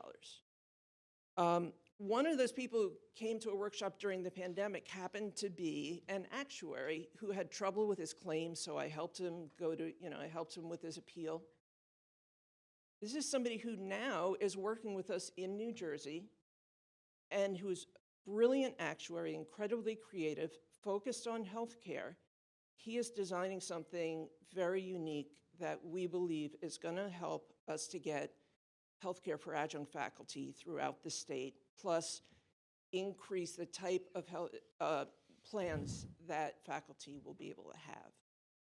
One of those people who came to a workshop during the pandemic happened to be an actuary who had trouble with his claims, so I helped him I helped him with his appeal. This is somebody who now is working with us in New Jersey and who's brilliant actuary, incredibly creative, focused on healthcare. He is designing something very unique that we believe is going to help us to get healthcare for adjunct faculty throughout the state, plus increase the type of health, plans that faculty will be able to have.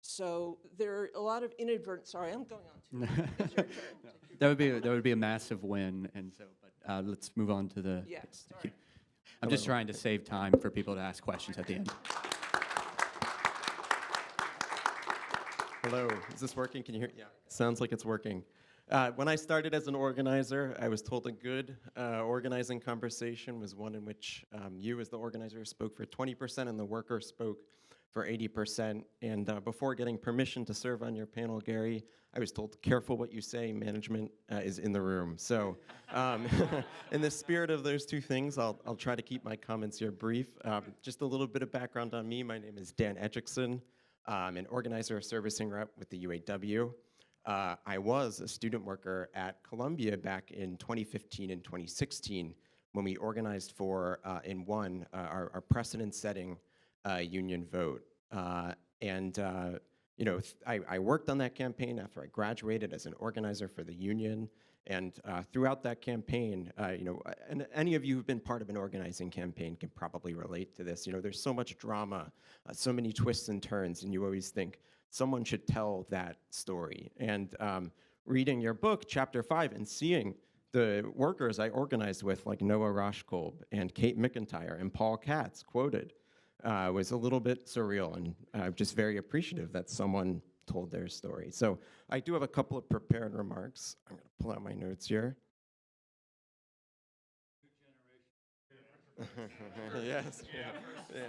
So there are a lot of inadvertent, sorry, I'm going on too. It's your turn. That would be a massive win, and so. But let's move on to the. Yeah, sorry. I'm just trying to save time for people to ask questions at the end. Hello, is this working? Can you hear? Yeah, sounds like it's working. When I started as an organizer, I was told a good organizing conversation was one in which you as the organizer spoke for 20% and the worker spoke for 80%. And before getting permission to serve on your panel, Gary, I was told, careful what you say, management is in the room. So in the spirit of those two things, I'll try to keep my comments here brief. Just a little bit of background on me. My name is Dan Echikson. I'm an organizer, servicing rep with the UAW. I was a student worker at Columbia back in 2015 and 2016 when we organized for and won our precedent-setting union vote. And I worked on that campaign after I graduated as an organizer for the union. And throughout that campaign, and any of you who've been part of an organizing campaign can probably relate to this. There's so much drama, so many twists and turns, and you always think someone should tell that story. And reading your book, chapter 5, and seeing the workers I organized with, like Noah Roshkolb and Kate McIntyre and Paul Katz, quoted, was a little bit surreal, and I'm just very appreciative that someone told their story. So I do have a couple of prepared remarks. I'm going to pull out my notes here. Yes. Yeah.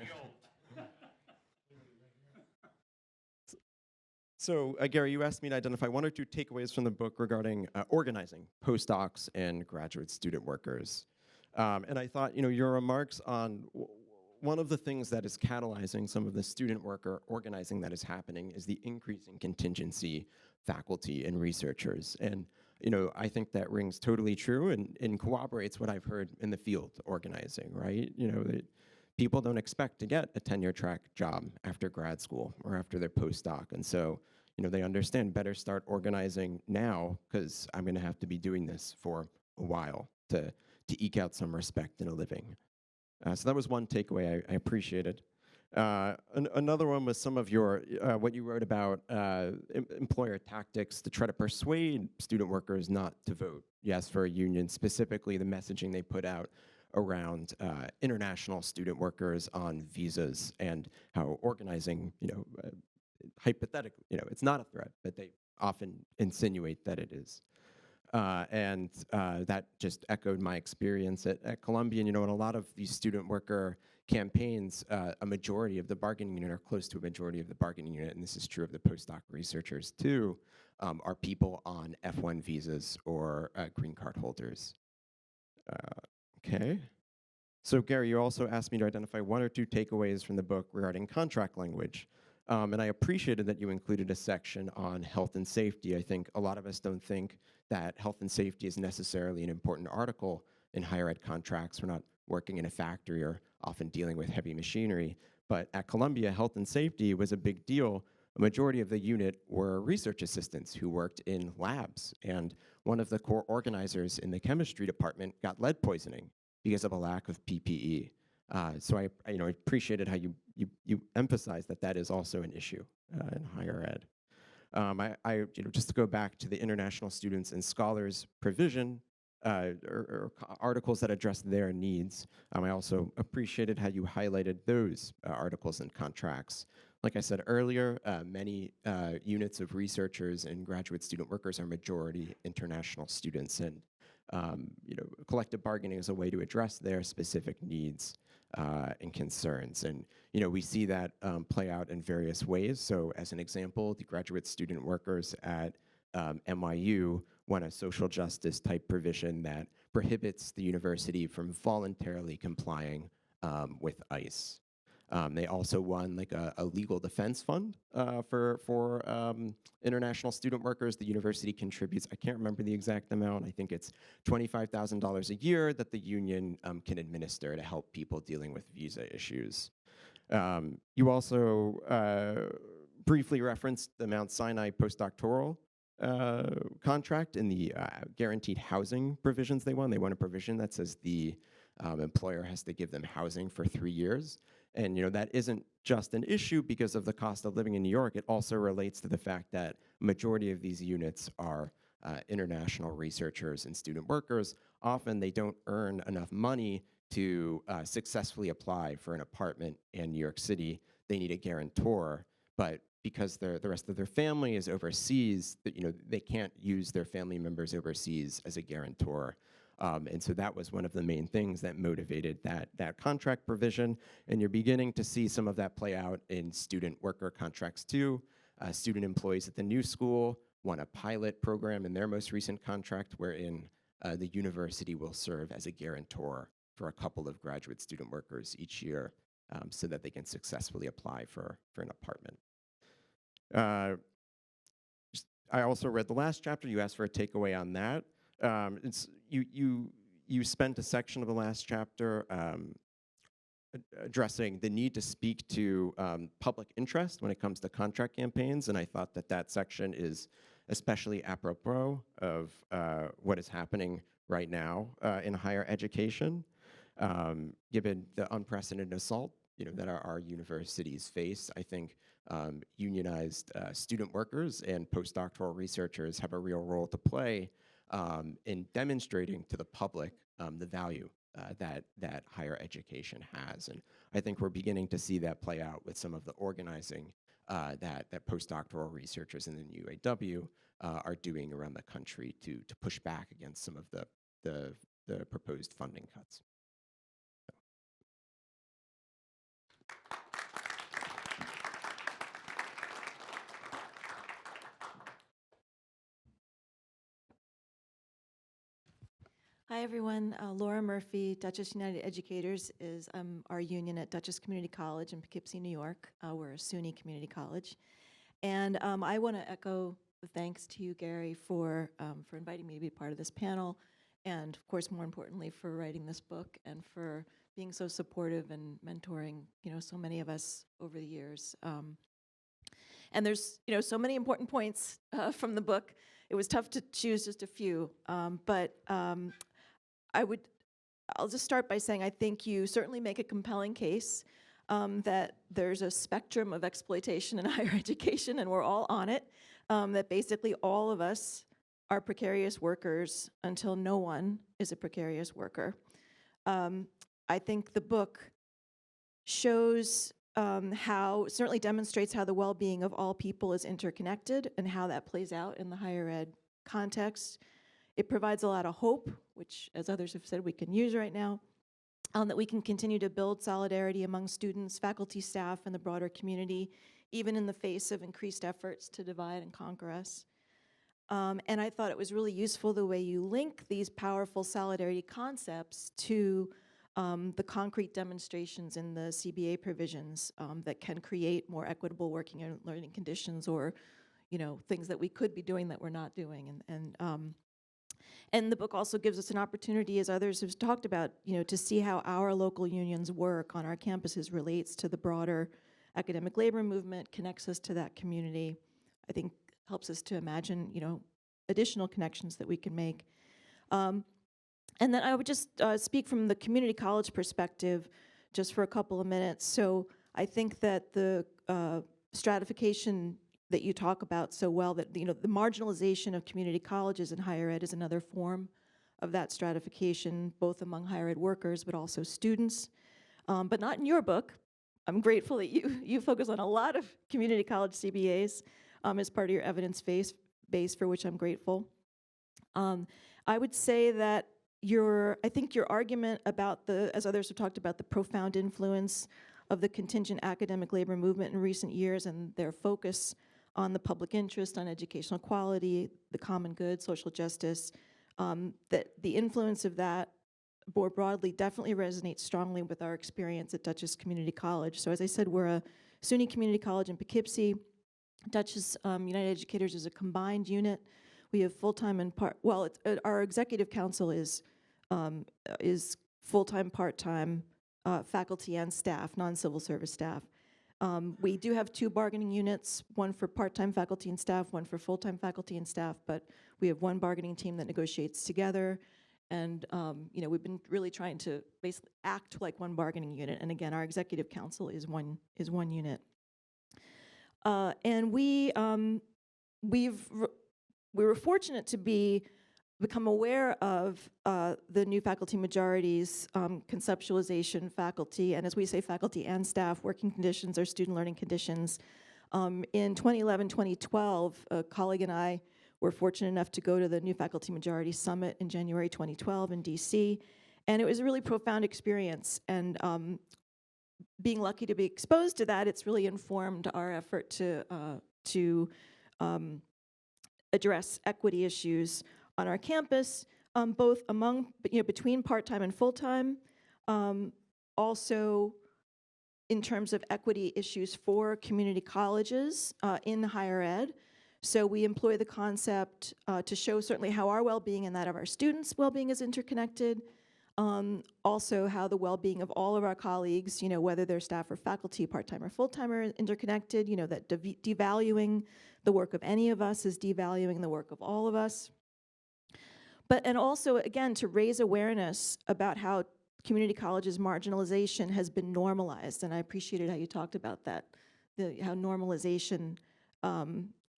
So, Gary, you asked me to identify one or two takeaways from the book regarding organizing postdocs and graduate student workers. And I thought, your remarks on one of the things that is catalyzing some of the student worker organizing that is happening is the increasing contingency faculty and researchers. And I think that rings totally true and corroborates what I've heard in the field organizing, right? That people don't expect to get a tenure track job after grad school or after their postdoc. And so, they understand better start organizing now because I'm gonna have to be doing this for a while to eke out some respect and a living. So that was one takeaway I appreciated. Another one was some of your, what you wrote about employer tactics to try to persuade student workers not to vote yes for a union, specifically the messaging they put out around international student workers on visas and how organizing, hypothetically, it's not a threat, but they often insinuate that it is. And that just echoed my experience at Columbia. And, in a lot of these student worker campaigns, a majority of the bargaining unit, or close to a majority of the bargaining unit, and this is true of the postdoc researchers too, are people on F1 visas or green card holders. Okay. So, Gary, you also asked me to identify one or two takeaways from the book regarding contract language. And I appreciated that you included a section on health and safety. I think a lot of us don't think that health and safety is necessarily an important article in higher ed contracts. We're not working in a factory or often dealing with heavy machinery. But at Columbia, health and safety was a big deal. A majority of the unit were research assistants who worked in labs. And one of the core organizers in the chemistry department got lead poisoning because of a lack of PPE. So I appreciated how you emphasized that is also an issue in higher ed. Just to go back to the international students and scholars provision or articles that address their needs, I also appreciated how you highlighted those articles and contracts. Like I said earlier, many units of researchers and graduate student workers are majority international students, and collective bargaining is a way to address their specific needs and concerns. And we see that play out in various ways. So as an example, the graduate student workers at NYU won a social justice type provision that prohibits the university from voluntarily complying with ICE. They also won like a legal defense fund for international student workers. The university contributes, I can't remember the exact amount, I think it's $25,000 a year that the union can administer to help people dealing with visa issues. You also briefly referenced the Mount Sinai postdoctoral contract and the guaranteed housing provisions they won. They won a provision that says the employer has to give them housing for 3 years. And that isn't just an issue because of the cost of living in New York. It also relates to the fact that a majority of these units are international researchers and student workers. Often they don't earn enough money to successfully apply for an apartment in New York City. They need a guarantor, but because the rest of their family is overseas, they can't use their family members overseas as a guarantor. And so that was one of the main things that motivated that contract provision. And you're beginning to see some of that play out in student worker contracts too. Student employees at the new school won a pilot program in their most recent contract wherein the university will serve as a guarantor for a couple of graduate student workers each year so that they can successfully apply for an apartment. I also read the last chapter. You asked for a takeaway on that. You spent a section of the last chapter addressing the need to speak to public interest when it comes to contract campaigns, and I thought that that section is especially apropos of what is happening right now in higher education, given the unprecedented assault that our universities face. I think unionized student workers and postdoctoral researchers have a real role to play in demonstrating to the public the value that higher education has. And I think we're beginning to see that play out with some of the organizing that postdoctoral researchers in the UAW are doing around the country to push back against some of the proposed funding cuts. Hi, everyone. Laura Murphy, Dutchess United Educators is our union at Dutchess Community College in Poughkeepsie, New York. We're a SUNY community college. And I want to echo the thanks to you, Gary, for inviting me to be part of this panel, and of course, more importantly, for writing this book and for being so supportive and mentoring, so many of us over the years. And there's, so many important points from the book. It was tough to choose just a few, but I'll just start by saying I think you certainly make a compelling case that there's a spectrum of exploitation in higher education, and we're all on it, that basically all of us are precarious workers until no one is a precarious worker. I think the book shows certainly demonstrates how the well-being of all people is interconnected and how that plays out in the higher ed context. It provides a lot of hope, which, as others have said, we can use right now, that we can continue to build solidarity among students, faculty, staff, and the broader community, even in the face of increased efforts to divide and conquer us. And I thought it was really useful the way you link these powerful solidarity concepts to the concrete demonstrations in the CBA provisions that can create more equitable working and learning conditions, or things that we could be doing that we're not doing. And the book also gives us an opportunity, as others have talked about, to see how our local unions' work on our campuses relates to the broader academic labor movement, connects us to that community. I think helps us to imagine, additional connections that we can make. And then I would just speak from the community college perspective just for a couple of minutes. So I think that the stratification that you talk about so well, that the marginalization of community colleges in higher ed is another form of that stratification, both among higher ed workers but also students, but not in your book. I'm grateful that you focus on a lot of community college CBAs as part of your evidence base, for which I'm grateful. I would say that I think your argument about as others have talked about, the profound influence of the contingent academic labor movement in recent years and their focus on the public interest, on educational quality, the common good, social justice, that the influence of that more broadly definitely resonates strongly with our experience at Dutchess Community College. So as I said, we're a SUNY community college in Poughkeepsie. Dutchess United Educators is a combined unit. We have full-time and our executive council is full-time, part-time faculty and staff, non-civil service staff. We do have 2 bargaining units, one for part-time faculty and staff, one for full-time faculty and staff, but we have one bargaining team that negotiates together. And we've been really trying to basically act like one bargaining unit. And again, our executive council is one unit. And we were fortunate to become aware of the new faculty majorities, conceptualization, faculty, and as we say, faculty and staff, working conditions or student learning conditions. In 2011, 2012, a colleague and I were fortunate enough to go to the New Faculty Majority Summit in January 2012 in DC, and it was a really profound experience. And being lucky to be exposed to that, it's really informed our effort to address equity issues on our campus, both between part-time and full-time, also in terms of equity issues for community colleges in higher ed. So we employ the concept to show certainly how our well-being and that of our students' well-being is interconnected, Also how the well-being of all of our colleagues, whether they're staff or faculty, part-time or full-time, are interconnected, that devaluing the work of any of us is devaluing the work of all of us. And also, again, to raise awareness about how community colleges' marginalization has been normalized, and I appreciated how you talked about that, how normalization,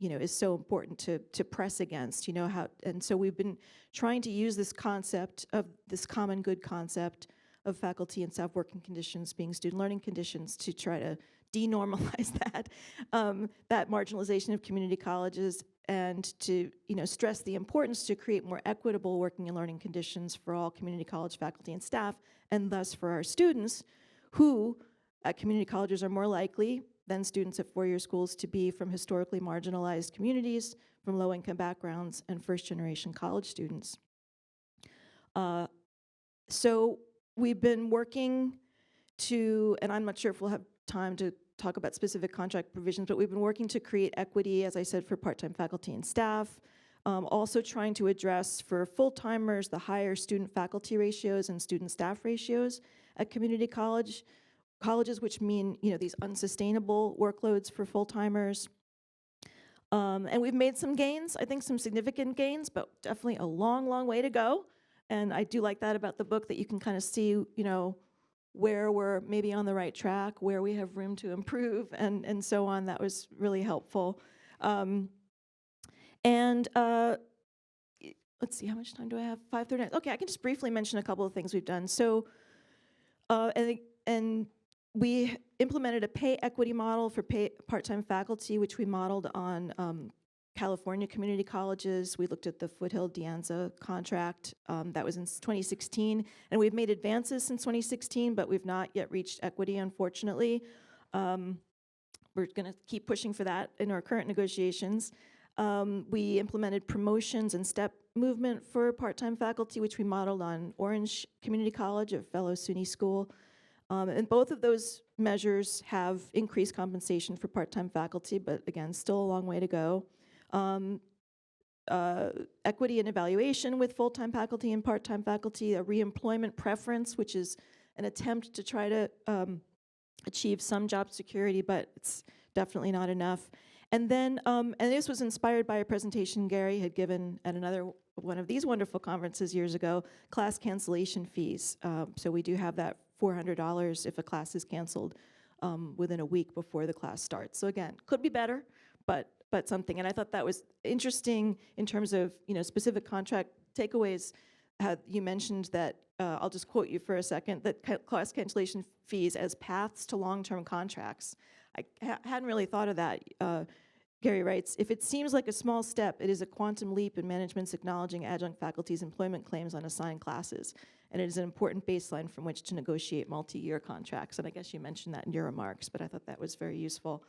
is so important to press against, and so we've been trying to use this concept of this common good concept of faculty and staff working conditions being student learning conditions to try to denormalize that marginalization of community colleges, and to stress the importance to create more equitable working and learning conditions for all community college faculty and staff, and thus for our students who at community colleges are more likely than students at four-year schools to be from historically marginalized communities, from low-income backgrounds, and first-generation college students. So we've been working to, and I'm not sure if we'll have time to talk about specific contract provisions, but we've been working to create equity, as I said, for part-time faculty and staff. Also trying to address for full-timers the higher student-faculty ratios and student-staff ratios at community colleges, which mean these unsustainable workloads for full-timers. And we've made some gains, I think some significant gains, but definitely a long, long way to go. And I do like that about the book, that you can kind of see, where we're maybe on the right track, where we have room to improve, and so on. That was really helpful. Let's see, how much time do I have? 5:30. Okay, I can just briefly mention a couple of things we've done. So, and we implemented a pay equity model for part-time faculty, which we modeled on California community colleges. We looked at the Foothill De Anza contract. That was in 2016. And we've made advances since 2016, but we've not yet reached equity, unfortunately. We're going to keep pushing for that in our current negotiations. We implemented promotions and step movement for part-time faculty, which we modeled on Orange Community College, a fellow SUNY school. And both of those measures have increased compensation for part-time faculty, but again, still a long way to go. Equity and evaluation with full-time faculty and part-time faculty, a reemployment preference, which is an attempt to try to achieve some job security, but it's definitely not enough. And then, and this was inspired by a presentation Gary had given at another one of these wonderful conferences years ago, class cancellation fees. So we do have that $400 if a class is canceled within a week before the class starts. So again, could be better, but something. And I thought that was interesting in terms of specific contract takeaways. You mentioned that, I'll just quote you for a second, that class cancellation fees as paths to long-term contracts. I hadn't really thought of that. Gary writes, if it seems like a small step, it is a quantum leap in management's acknowledging adjunct faculty's employment claims on assigned classes, and it is an important baseline from which to negotiate multi-year contracts. And I guess you mentioned that in your remarks, but I thought that was very useful.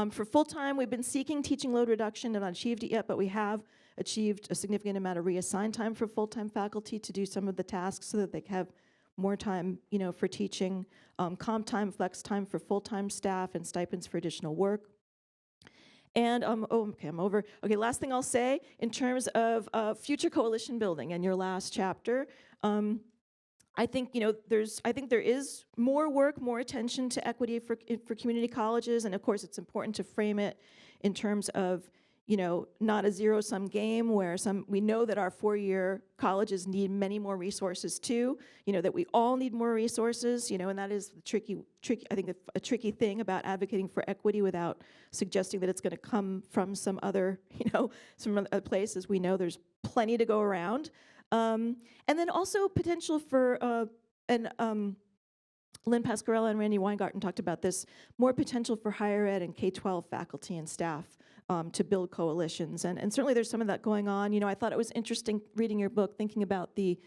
For full-time, we've been seeking teaching load reduction and not achieved it yet, but we have achieved a significant amount of reassigned time for full-time faculty to do some of the tasks so that they have more time, for teaching, comp time, flex time for full-time staff, and stipends for additional work. And, okay, I'm over. Okay, last thing I'll say, in terms of future coalition building and your last chapter, I think, there is more work, more attention to equity for community colleges, and of course it's important to frame it in terms of, not a zero-sum game where we know that our four-year colleges need many more resources too, that we all need more resources, and that is the I think a tricky thing about advocating for equity without suggesting that it's going to come from some other, some other places. We know there's plenty to go around. And then also potential for, Lynn Pasquarella and Randy Weingarten talked about this, more potential for higher ed and K-12 faculty and staff to build coalitions. And certainly there's some of that going on. I thought it was interesting reading your book, thinking about the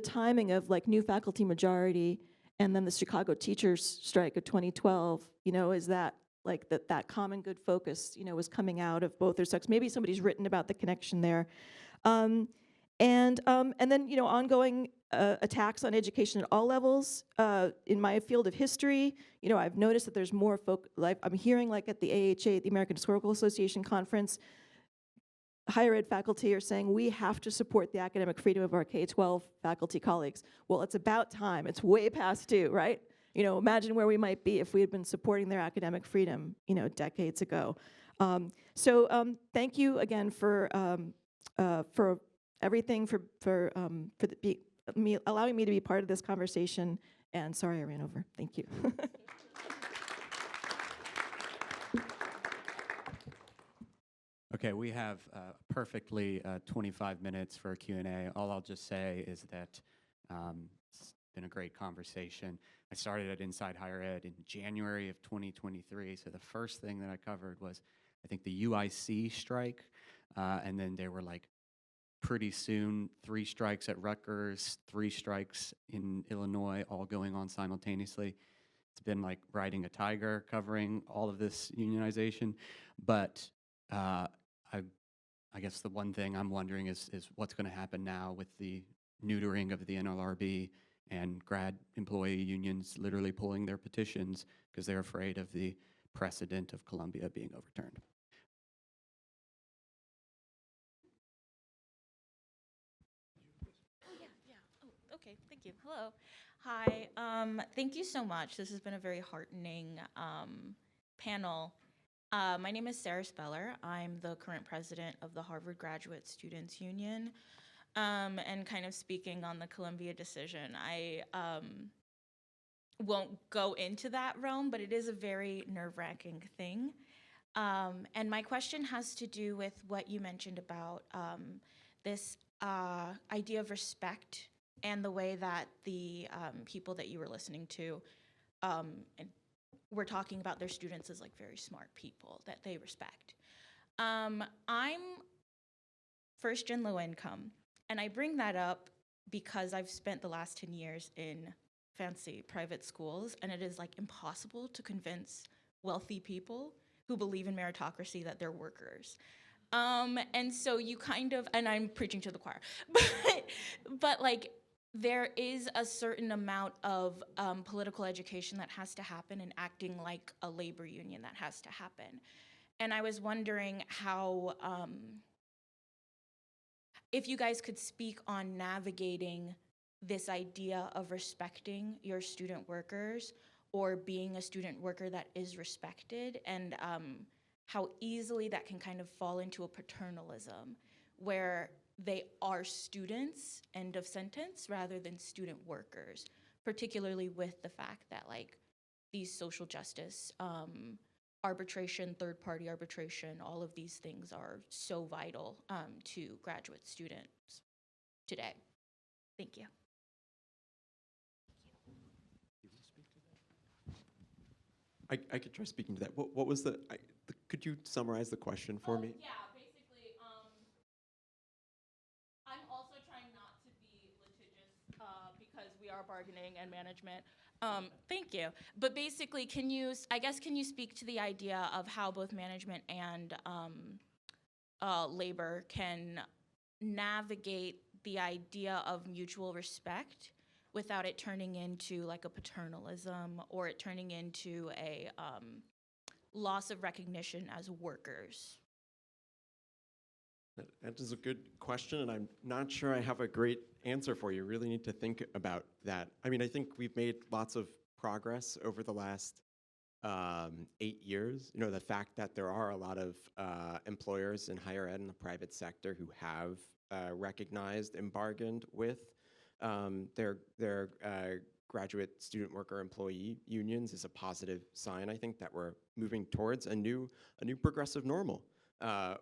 timing of new faculty majority and then the Chicago teachers strike of 2012, is that that common good focus, was coming out of both their sects. Maybe somebody's written about the connection there. And then, ongoing attacks on education at all levels. In my field of history, I've noticed that there's more I'm hearing at the AHA, the American Historical Association conference, higher ed faculty are saying we have to support the academic freedom of our K-12 faculty colleagues. Well, it's about time. It's way past due, right? You know, imagine where we might be if we had been supporting their academic freedom, you know, decades ago. Thank you again for everything, me allowing me to be part of this conversation. And sorry I ran over. Thank you. Okay, we have perfectly 25 minutes for a Q&A. All I'll just say is that it's been a great conversation. I started at Inside Higher Ed in January of 2023, so the first thing that I covered was, I think, the UIC strike, and then there were like pretty soon 3 strikes at Rutgers, 3 strikes in Illinois, all going on simultaneously. It's been like riding a tiger covering all of this unionization, but I guess the one thing I'm wondering is what's going to happen now with the neutering of the NLRB and grad employee unions literally pulling their petitions because they're afraid of the precedent of Columbia being overturned. Oh, okay, thank you. Hello. Hi. Thank you so much. This has been a very heartening panel. My name is Sarah Speller. I'm the current president of the Harvard Graduate Students Union. And kind of speaking on the Columbia decision, I won't go into that realm, but it is a very nerve-wracking thing. And my question has to do with what you mentioned about this idea of respect and the way that the people that you were listening to and were talking about their students as like very smart people that they respect. I'm first-gen low income, and I bring that up because I've spent the last 10 years in fancy private schools, and it is like impossible to convince wealthy people who believe in meritocracy that they're workers. And so you kind of, and I'm preaching to the choir, but like there is a certain amount of political education that has to happen and acting like a labor union that has to happen. And I was wondering how, if you guys could speak on navigating this idea of respecting your student workers or being a student worker that is respected, and how easily that can kind of fall into a paternalism where they are students, end of sentence, rather than student workers, particularly with the fact that like these social justice, arbitration, third-party arbitration, all of these things are so vital to graduate students today. Thank you. I could try speaking to that. What was could you summarize the question for me? Yeah, basically, I'm also trying not to be litigious because we are bargaining and management. Thank you. But basically, can you speak to the idea of how both management and labor can navigate the idea of mutual respect without it turning into like a paternalism or it turning into a loss of recognition as workers? That is a good question, and I'm not sure I have a great answer for you. Really need to think about that. I mean, I think we've made lots of progress over the last 8 years. You know, the fact that there are a lot of employers in higher ed and the private sector who have recognized and bargained with their graduate student worker employee unions is a positive sign. I think that we're moving towards a new progressive normal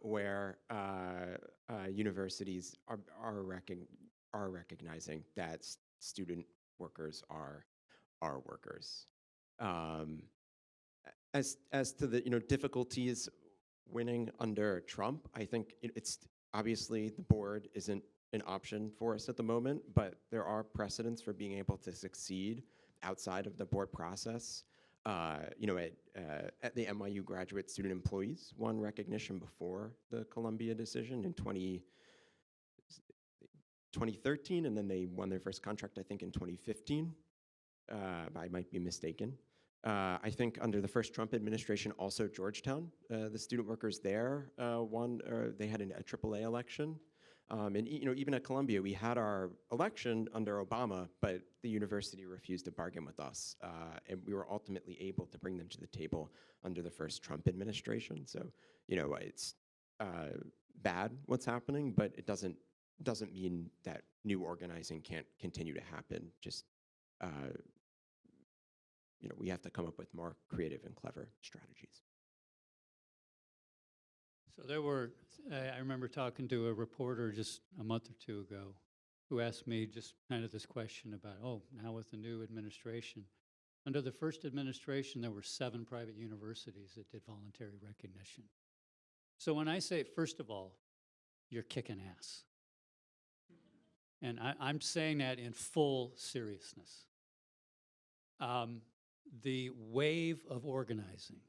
where universities are recognizing that student workers are workers. As to the difficulties winning under Trump, I think it's obviously the board isn't an option for us at the moment, but there are precedents for being able to succeed outside of the board process. At the NYU graduate student employees won recognition before the Columbia decision in 2013, and then they won their first contract, I think, in 2015. I might be mistaken. I think under the first Trump administration, also Georgetown, the student workers there won, they had a AAA election. And even at Columbia, we had our election under Obama, but the university refused to bargain with us. And we were ultimately able to bring them to the table under the first Trump administration. So, it's bad what's happening, but it doesn't mean that new organizing can't continue to happen. Just, we have to come up with more creative and clever strategies. So there were, I remember talking to a reporter just a month or two ago who asked me just kind of this question about, now with the new administration. Under the first administration, there were 7 private universities that did voluntary recognition. So when I say, first of all, you're kicking ass. And I'm saying that in full seriousness. The wave of organizing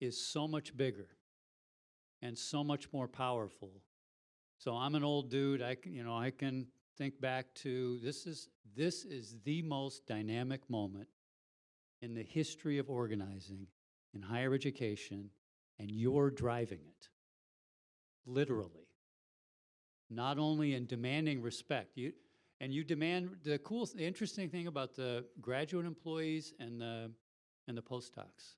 is so much bigger and so much more powerful. So I'm an old dude. I can think back to this is the most dynamic moment in the history of organizing in higher education, and you're driving it, literally. Not only in demanding respect, you demand the interesting thing about the graduate employees and the postdocs.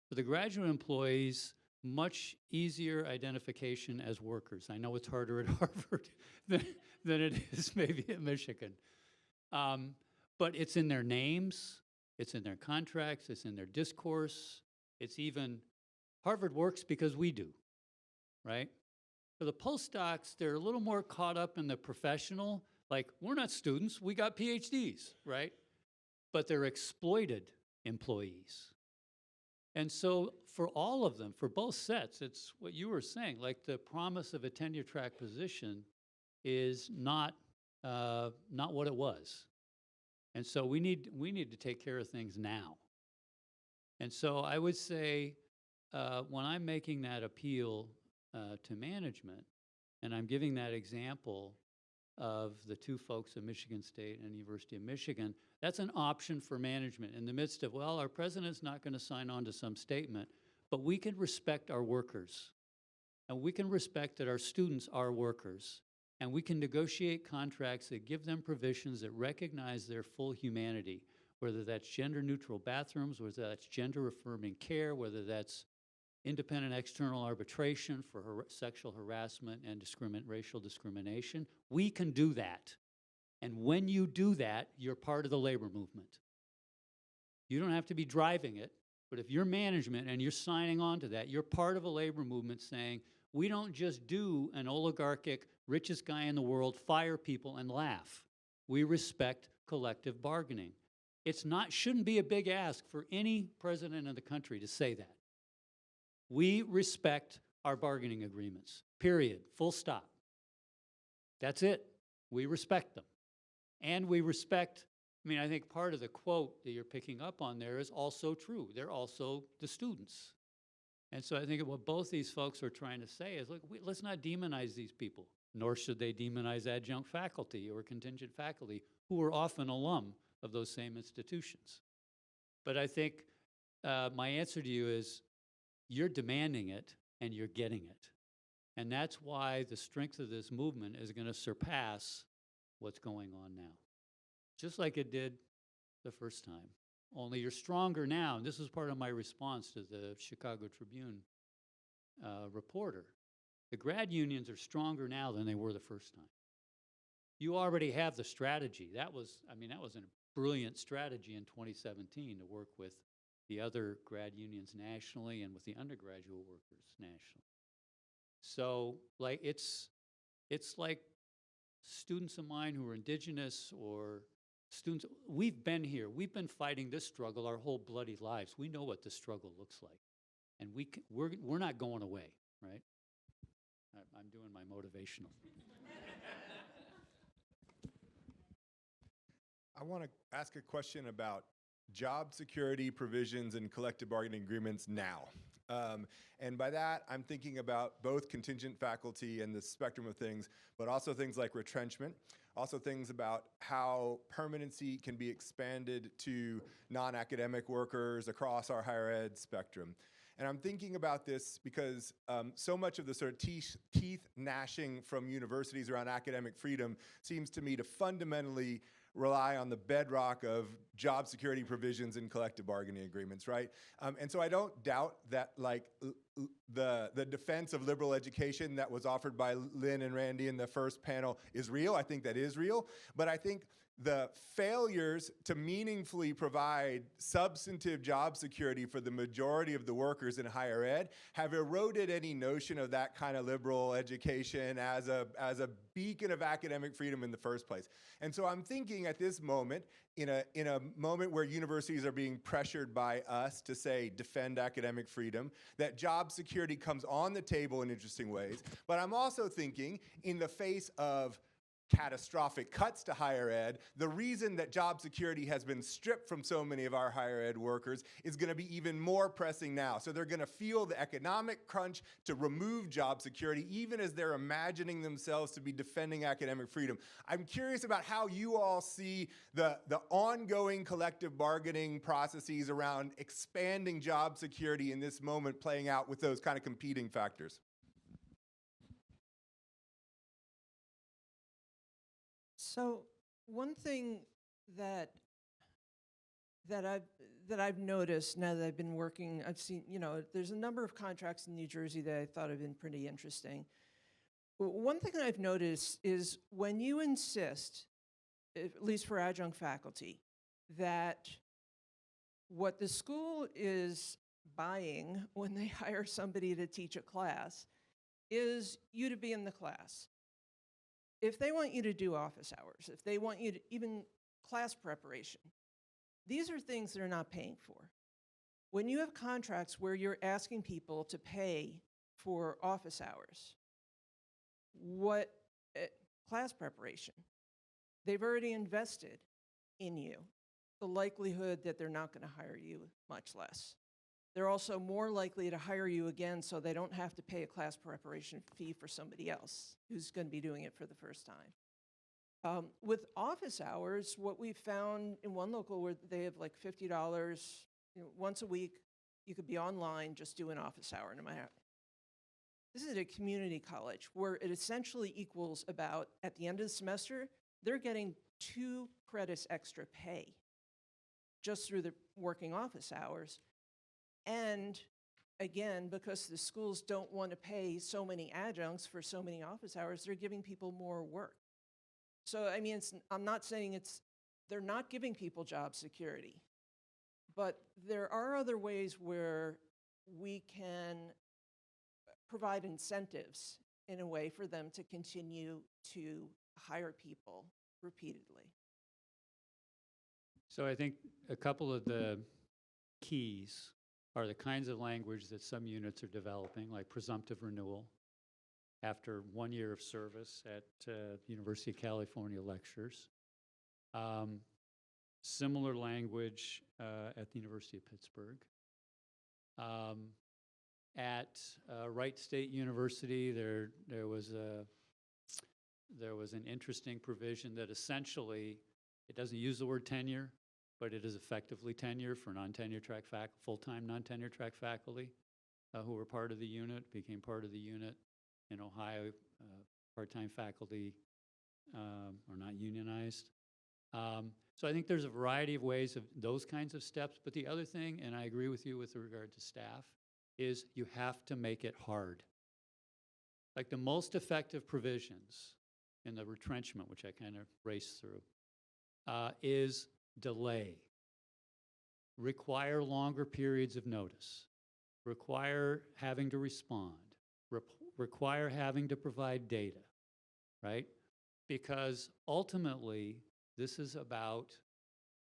For the graduate employees, much easier identification as workers. I know it's harder at Harvard than it is maybe at Michigan. But it's in their names, it's in their contracts, it's in their discourse. It's even, Harvard works because we do, right? For the postdocs, they're a little more caught up in the professional, like, we're not students, we got PhDs, right? But they're exploited employees. And so for all of them, for both sets, it's what you were saying, like the promise of a tenure track position is not what it was. And so we need to take care of things now. And so I would say when I'm making that appeal to management, and I'm giving that example of the 2 folks at Michigan State and University of Michigan, that's an option for management in the midst of, well, our president's not going to sign on to some statement, but we can respect our workers. And we can respect that our students are workers. And we can negotiate contracts that give them provisions that recognize their full humanity, whether that's gender-neutral bathrooms, whether that's gender-affirming care, whether that's independent external arbitration for sexual harassment and racial discrimination. We can do that. And when you do that, you're part of the labor movement. You don't have to be driving it, but if you're management and you're signing on to that, you're part of a labor movement saying, we don't just do an oligarchic, richest guy in the world, fire people and laugh. We respect collective bargaining. Shouldn't be a big ask for any president in the country to say that. We respect our bargaining agreements, period, full stop. That's it. We respect them. And we respect, I think part of the quote that you're picking up on there is also true. They're also the students. And so I think what both these folks are trying to say is, look, let's not demonize these people, nor should they demonize adjunct faculty or contingent faculty who are often alum of those same institutions. But I think my answer to you is, you're demanding it and you're getting it. And that's why the strength of this movement is going to surpass what's going on now. Just like it did the first time. Only you're stronger now. And this is part of my response to the Chicago Tribune reporter. The grad unions are stronger now than they were the first time. You already have the strategy. That was a brilliant strategy in 2017 to work with the other grad unions nationally and with the undergraduate workers nationally. So it's like students of mine who are indigenous or students, we've been here. We've been fighting this struggle our whole bloody lives. We know what this struggle looks like. And we're not going away, right? I'm doing my motivational. I want to ask a question about job security provisions and collective bargaining agreements now. And by that, I'm thinking about both contingent faculty and the spectrum of things, but also things like retrenchment. also things about how permanency can be expanded to non-academic workers across our higher ed spectrum. And I'm thinking about this because so much of the sort of teeth gnashing from universities around academic freedom seems to me to fundamentally rely on the bedrock of job security provisions and collective bargaining agreements, right? And so I don't doubt that, like, the defense of liberal education that was offered by Lynn and Randy in the first panel is real. I think that is real. But I think the failures to meaningfully provide substantive job security for the majority of the workers in higher ed have eroded any notion of that kind of liberal education as a beacon of academic freedom in the first place. And so I'm thinking at this moment, in a moment where universities are being pressured by us to say defend academic freedom, that job security comes on the table in interesting ways. But I'm also thinking, in the face of catastrophic cuts to higher ed, the reason that job security has been stripped from so many of our higher ed workers is going to be even more pressing now. So they're going to feel the economic crunch to remove job security, even as they're imagining themselves to be defending academic freedom. I'm curious about how you all see the ongoing collective bargaining processes around expanding job security in this moment playing out with those kind of competing factors. So one thing that I've noticed now that I've been working, I've seen, there's a number of contracts in New Jersey that I thought have been pretty interesting. One thing that I've noticed is when you insist, at least for adjunct faculty, that what the school is buying when they hire somebody to teach a class is you to be in the class. If they want you to do office hours, if they want you to even class preparation, these are things they're not paying for. When you have contracts where you're asking people to pay for office hours, class preparation, they've already invested in you. The likelihood that they're not going to hire you, much less. They're also more likely to hire you again so they don't have to pay a class preparation fee for somebody else who's going to be doing it for the first time. With office hours, what we found in one local where they have like $50, once a week, you could be online, just do an office hour, no matter. This is a community college where it essentially equals about, at the end of the semester, they're getting 2 credits extra pay just through the working office hours. And again, because the schools don't want to pay so many adjuncts for so many office hours, they're giving people more work. So, I mean, I'm not saying they're not giving people job security, but there are other ways where we can provide incentives in a way for them to continue to hire people repeatedly. So I think a couple of the keys are the kinds of language that some units are developing, like presumptive renewal after 1 year of service at University of California lectures. Similar language at the University of Pittsburgh. At Wright State University, there was an interesting provision that essentially, it doesn't use the word tenure, but it is effectively tenure for non-tenure track full-time non-tenure track faculty who were part of the unit, became part of the unit. In Ohio, part-time faculty are not unionized. So I think there's a variety of ways of those kinds of steps. But the other thing, and I agree with you with regard to staff, is you have to make it hard. Like the most effective provisions in the retrenchment, which I kind of raced through, is delay, require longer periods of notice, require having to respond, require having to provide data, right? Because ultimately, this is about,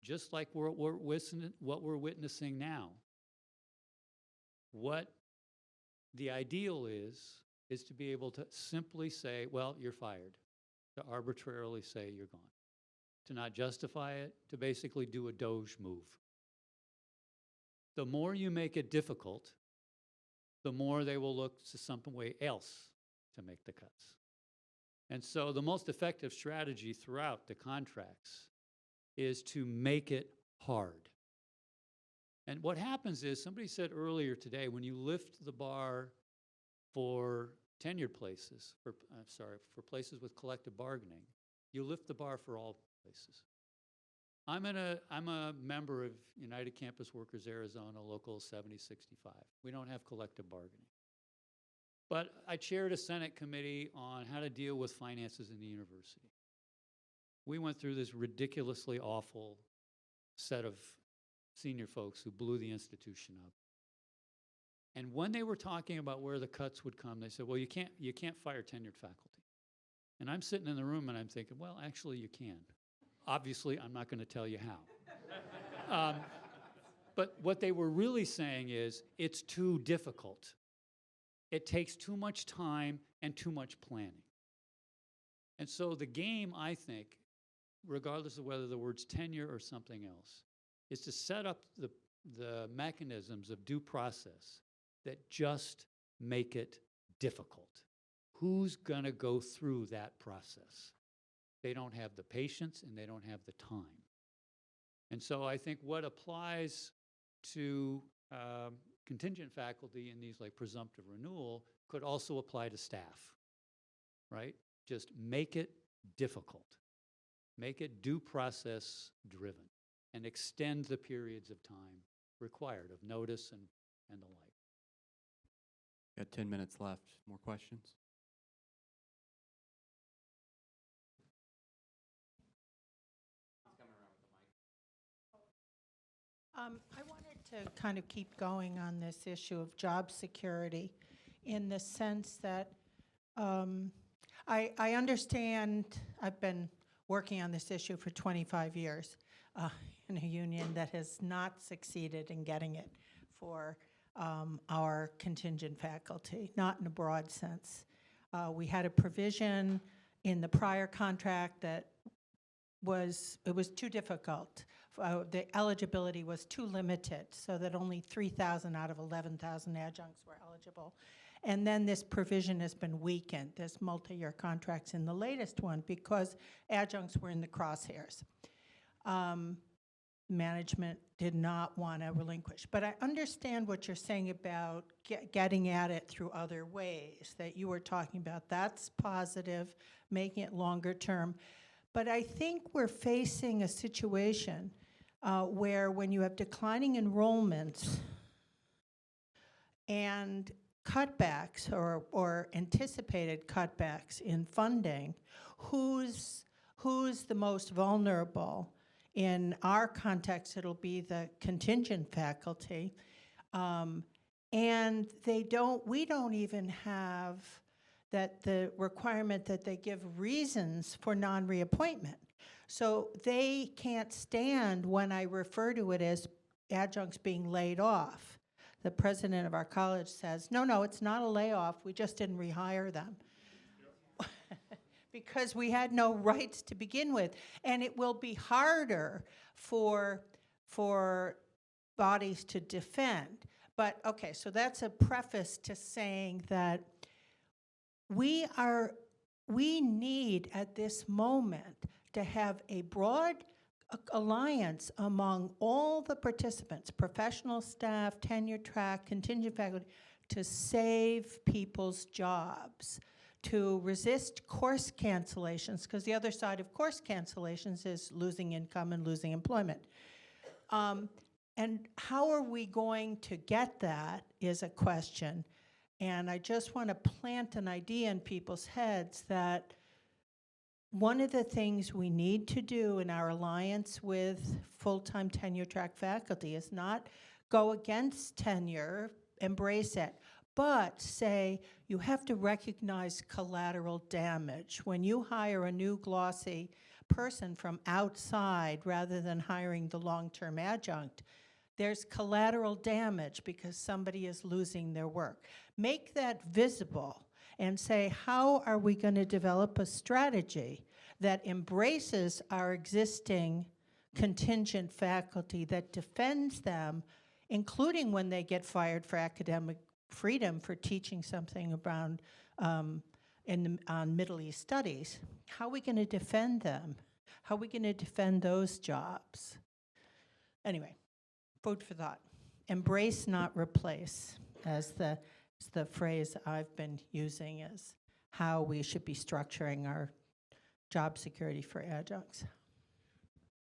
just like what we're witnessing now, what the ideal is to be able to simply say, well, you're fired, to arbitrarily say you're gone, to not justify it, to basically do a Doge move. The more you make it difficult, the more they will look to some way else to make the cuts. And so the most effective strategy throughout the contracts is to make it hard. And what happens is, somebody said earlier today, when you lift the bar for tenured places, for places with collective bargaining, you lift the bar for all places. I'm a member of United Campus Workers Arizona Local 7065. We don't have collective bargaining. But I chaired a Senate committee on how to deal with finances in the university. We went through this ridiculously awful set of senior folks who blew the institution up. And when they were talking about where the cuts would come, they said, well, you can't fire tenured faculty. And I'm sitting in the room and I'm thinking, well, actually you can. Obviously, I'm not going to tell you how. But what they were really saying is, it's too difficult. It takes too much time and too much planning. And so the game, I think, regardless of whether the word's tenure or something else, is to set up the mechanisms of due process that just make it difficult. Who's going to go through that process? They don't have the patience and they don't have the time. And so I think what applies to contingent faculty in these like presumptive renewal could also apply to staff, right? Just make it difficult. Make it due process driven and extend the periods of time required of notice and the like. Got 10 minutes left. More questions? I wanted to kind of keep going on this issue of job security in the sense that I understand I've been working on this issue for 25 years in a union that has not succeeded in getting it for our contingent faculty, not in a broad sense. We had a provision in the prior contract that was too difficult. The eligibility was too limited, so that only 3,000 out of 11,000 adjuncts were eligible. And then this provision has been weakened. There's multi-year contracts in the latest one because adjuncts were in the crosshairs. Management did not want to relinquish. But I understand what you're saying about getting at it through other ways that you were talking about. That's positive, making it longer term. But I think we're facing a situation where when you have declining enrollments and cutbacks or anticipated cutbacks in funding, who's the most vulnerable? In our context, it'll be the contingent faculty. And we don't even have the requirement that they give reasons for non-reappointment. So they can't stand when I refer to it as adjuncts being laid off. The president of our college says, no, it's not a layoff, we just didn't rehire them. Because we had no rights to begin with. And it will be harder for bodies to defend. But okay, so that's a preface to saying that we need at this moment to have a broad alliance among all the participants, professional staff, tenure track, contingent faculty, to save people's jobs, to resist course cancellations, because the other side of course cancellations is losing income and losing employment. And how are we going to get that is a question. And I just want to plant an idea in people's heads that one of the things we need to do in our alliance with full-time tenure track faculty is not go against tenure, embrace it, but say you have to recognize collateral damage. When you hire a new glossy person from outside rather than hiring the long-term adjunct, there's collateral damage because somebody is losing their work. Make that visible and say, how are we going to develop a strategy that embraces our existing contingent faculty, that defends them, including when they get fired for academic freedom for teaching something around on Middle East studies. How are we going to defend them? How are we going to defend those jobs? Anyway, food for thought. Embrace, not replace, as the phrase I've been using is how we should be structuring our job security for adjuncts.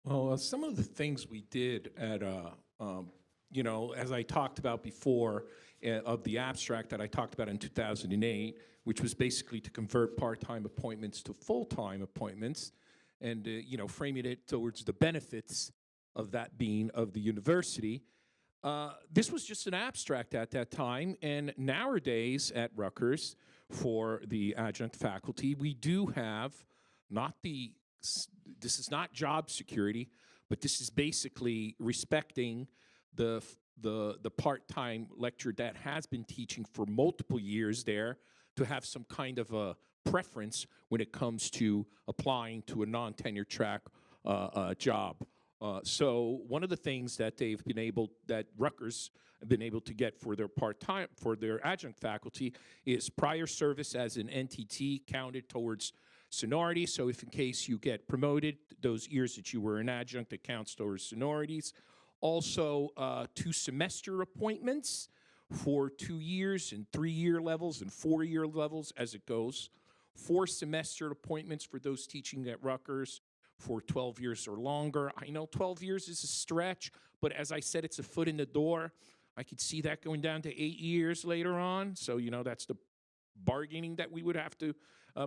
Well, some of the things we did at, you know, as I talked about before, of the abstract that I talked about in 2008, which was basically to convert part-time appointments to full-time appointments, and you know, framing it towards the benefits of that being of the university. This was just an abstract at that time, and nowadays at Rutgers, for the adjunct faculty, we do have this is not job security, but this is basically respecting the part-time lecturer that has been teaching for multiple years there to have some kind of a preference when it comes to applying to a non-tenure track job. So one of the things that that Rutgers have been able to get for their adjunct faculty is prior service as an NTT counted towards seniority. So if in case you get promoted, those years that you were an adjunct, it counts towards seniorities. Also, 2 semester appointments for 2 years and 3-year levels and 4-year levels as it goes. 4 semester appointments for those teaching at Rutgers for 12 years or longer. I know 12 years is a stretch, but as I said, it's a foot in the door. I could see that going down to 8 years later on. So, you know, that's the bargaining that we would have to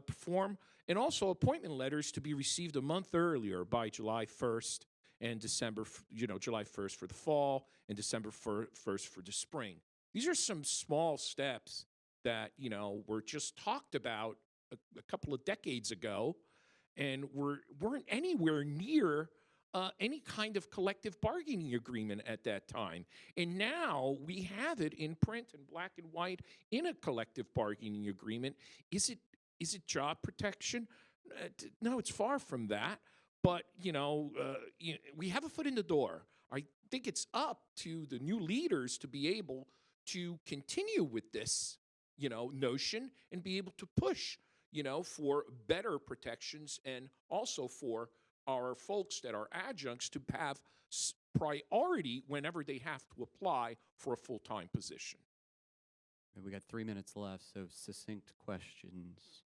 perform. And also appointment letters to be received a month earlier by July 1st and December, July 1st for the fall and December 1st for the spring. These are some small steps that, you know, were just talked about a couple of decades ago and weren't anywhere near any kind of collective bargaining agreement at that time. And now we have it in print and black and white in a collective bargaining agreement. Is it job protection? No, it's far from that. But, you know, we have a foot in the door. I think it's up to the new leaders to be able to continue with this, you know, notion and be able to push, you know, for better protections and also for our folks that are adjuncts to have priority whenever they have to apply for a full-time position. And we got 3 minutes left, so succinct questions.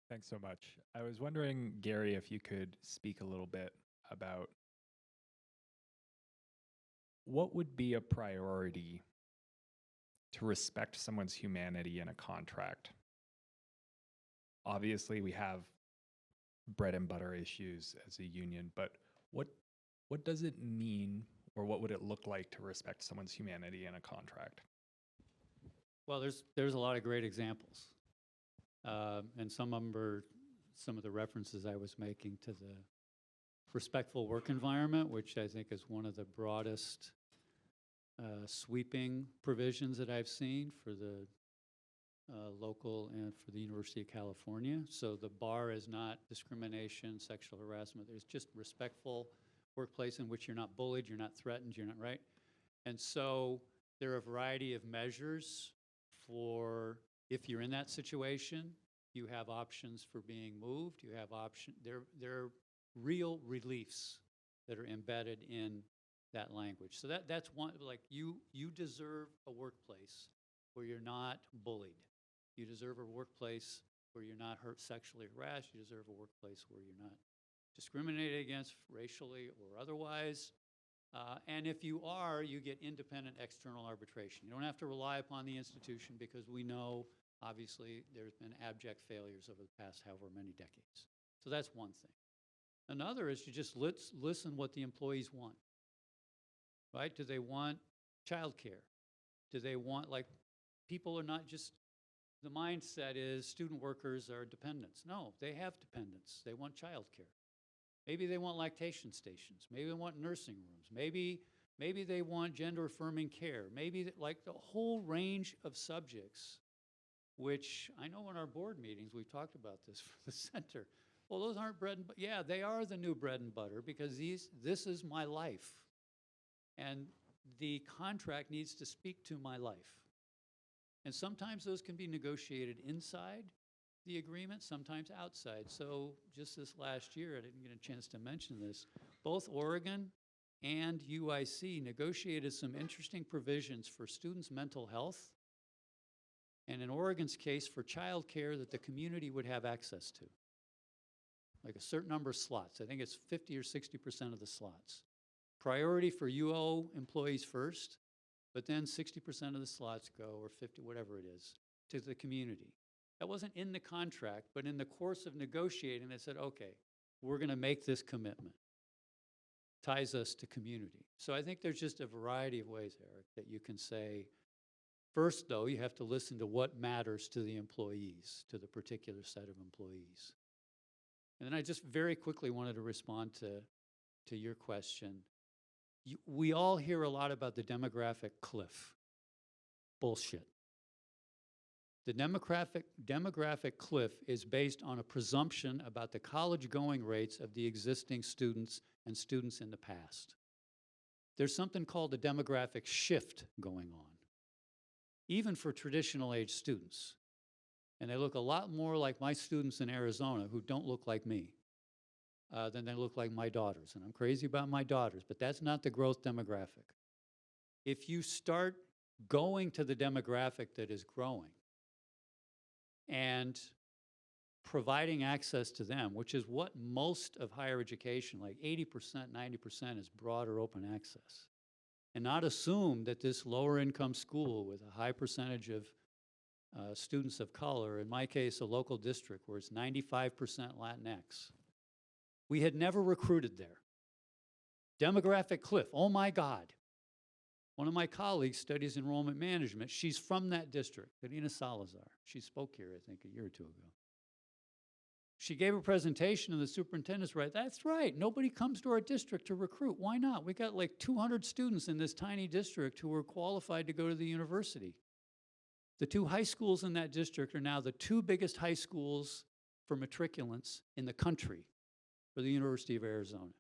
Thanks so much. I was wondering, Gary, if you could speak a little bit about what would be a priority to respect someone's humanity in a contract. Obviously, we have bread and butter issues as a union, but what does it mean, or what would it look like to respect someone's humanity in a contract? Well, there's a lot of great examples. And some of them are some of the references I was making to the respectful work environment, which I think is one of the broadest sweeping provisions that I've seen for the local and for the University of California. So the bar is not discrimination, sexual harassment. There's just respectful workplace in which you're not bullied, you're not threatened, you're not right. And so there are a variety of measures for if you're in that situation. You have options for being moved. You have there are real reliefs that are embedded in that language. So that's one, like you deserve a workplace where you're not bullied. You deserve a workplace where you're not sexually harassed. You deserve a workplace where you're not discriminated against racially or otherwise. And if you are, you get independent external arbitration. You don't have to rely upon the institution because we know, obviously, there's been abject failures over the past however many decades. So that's one thing. Another is to just listen what the employees want, right? Do they want childcare? Do they want, like, people are not just, the mindset is student workers are dependents. No, they have dependents. They want childcare. Maybe they want lactation stations. Maybe they want nursing rooms. Maybe they want gender-affirming care. Maybe like the whole range of subjects, which I know in our board meetings we've talked about this for the center. well, those aren't bread and butter. Yeah, they are the new bread and butter because this is my life. And the contract needs to speak to my life. And sometimes those can be negotiated inside the agreement, sometimes outside. So just this last year, I didn't get a chance to mention this, both Oregon and UIC negotiated some interesting provisions for students' mental health, and in Oregon's case, for childcare that the community would have access to. Like a certain number of slots. I think it's 50 or 60% of the slots. Priority for UO employees first, but then 60% of the slots go, or 50, whatever it is, to the community. That wasn't in the contract, but in the course of negotiating, they said, okay, we're going to make this commitment. Ties us to community. So I think there's just a variety of ways, Eric, that you can say, first, though, you have to listen to what matters to the employees, to the particular set of employees. And then I just very quickly wanted to respond to your question. We all hear a lot about the demographic cliff. Bullshit. The demographic cliff is based on a presumption about the college going rates of the existing students and students in the past. There's something called a demographic shift going on, even for traditional age students. And they look a lot more like my students in Arizona who don't look like me than they look like my daughters. And I'm crazy about my daughters, but that's not the growth demographic. If you start going to the demographic that is growing and providing access to them, which is what most of higher education, like 80%, 90% is broad or open access, and not assume that this lower income school with a high percentage of students of color, in my case, a local district where it's 95% Latinx. We had never recruited there. Demographic cliff, oh my God. One of my colleagues studies enrollment management. She's from that district, Karina Salazar. She spoke here, I think, a year or two ago. She gave a presentation and the superintendent's right. That's right, nobody comes to our district to recruit. Why not? We got like 200 students in this tiny district who are qualified to go to the university. The two high schools in that district are now the two biggest high schools for matriculants in the country for the University of Arizona.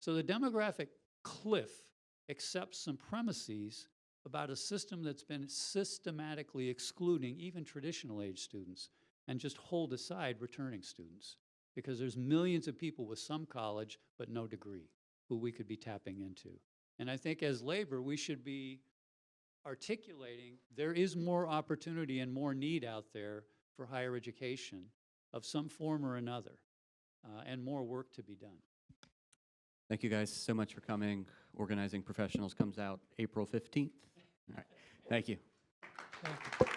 So the demographic cliff accepts some premises about a system that's been systematically excluding even traditional age students and just hold aside returning students because there's millions of people with some college but no degree who we could be tapping into. And I think as labor, we should be articulating there is more opportunity and more need out there for higher education of some form or another, and more work to be done. Thank you guys so much for coming. Organizing Professionals comes out April 15th. All right. Thank you. Thank you.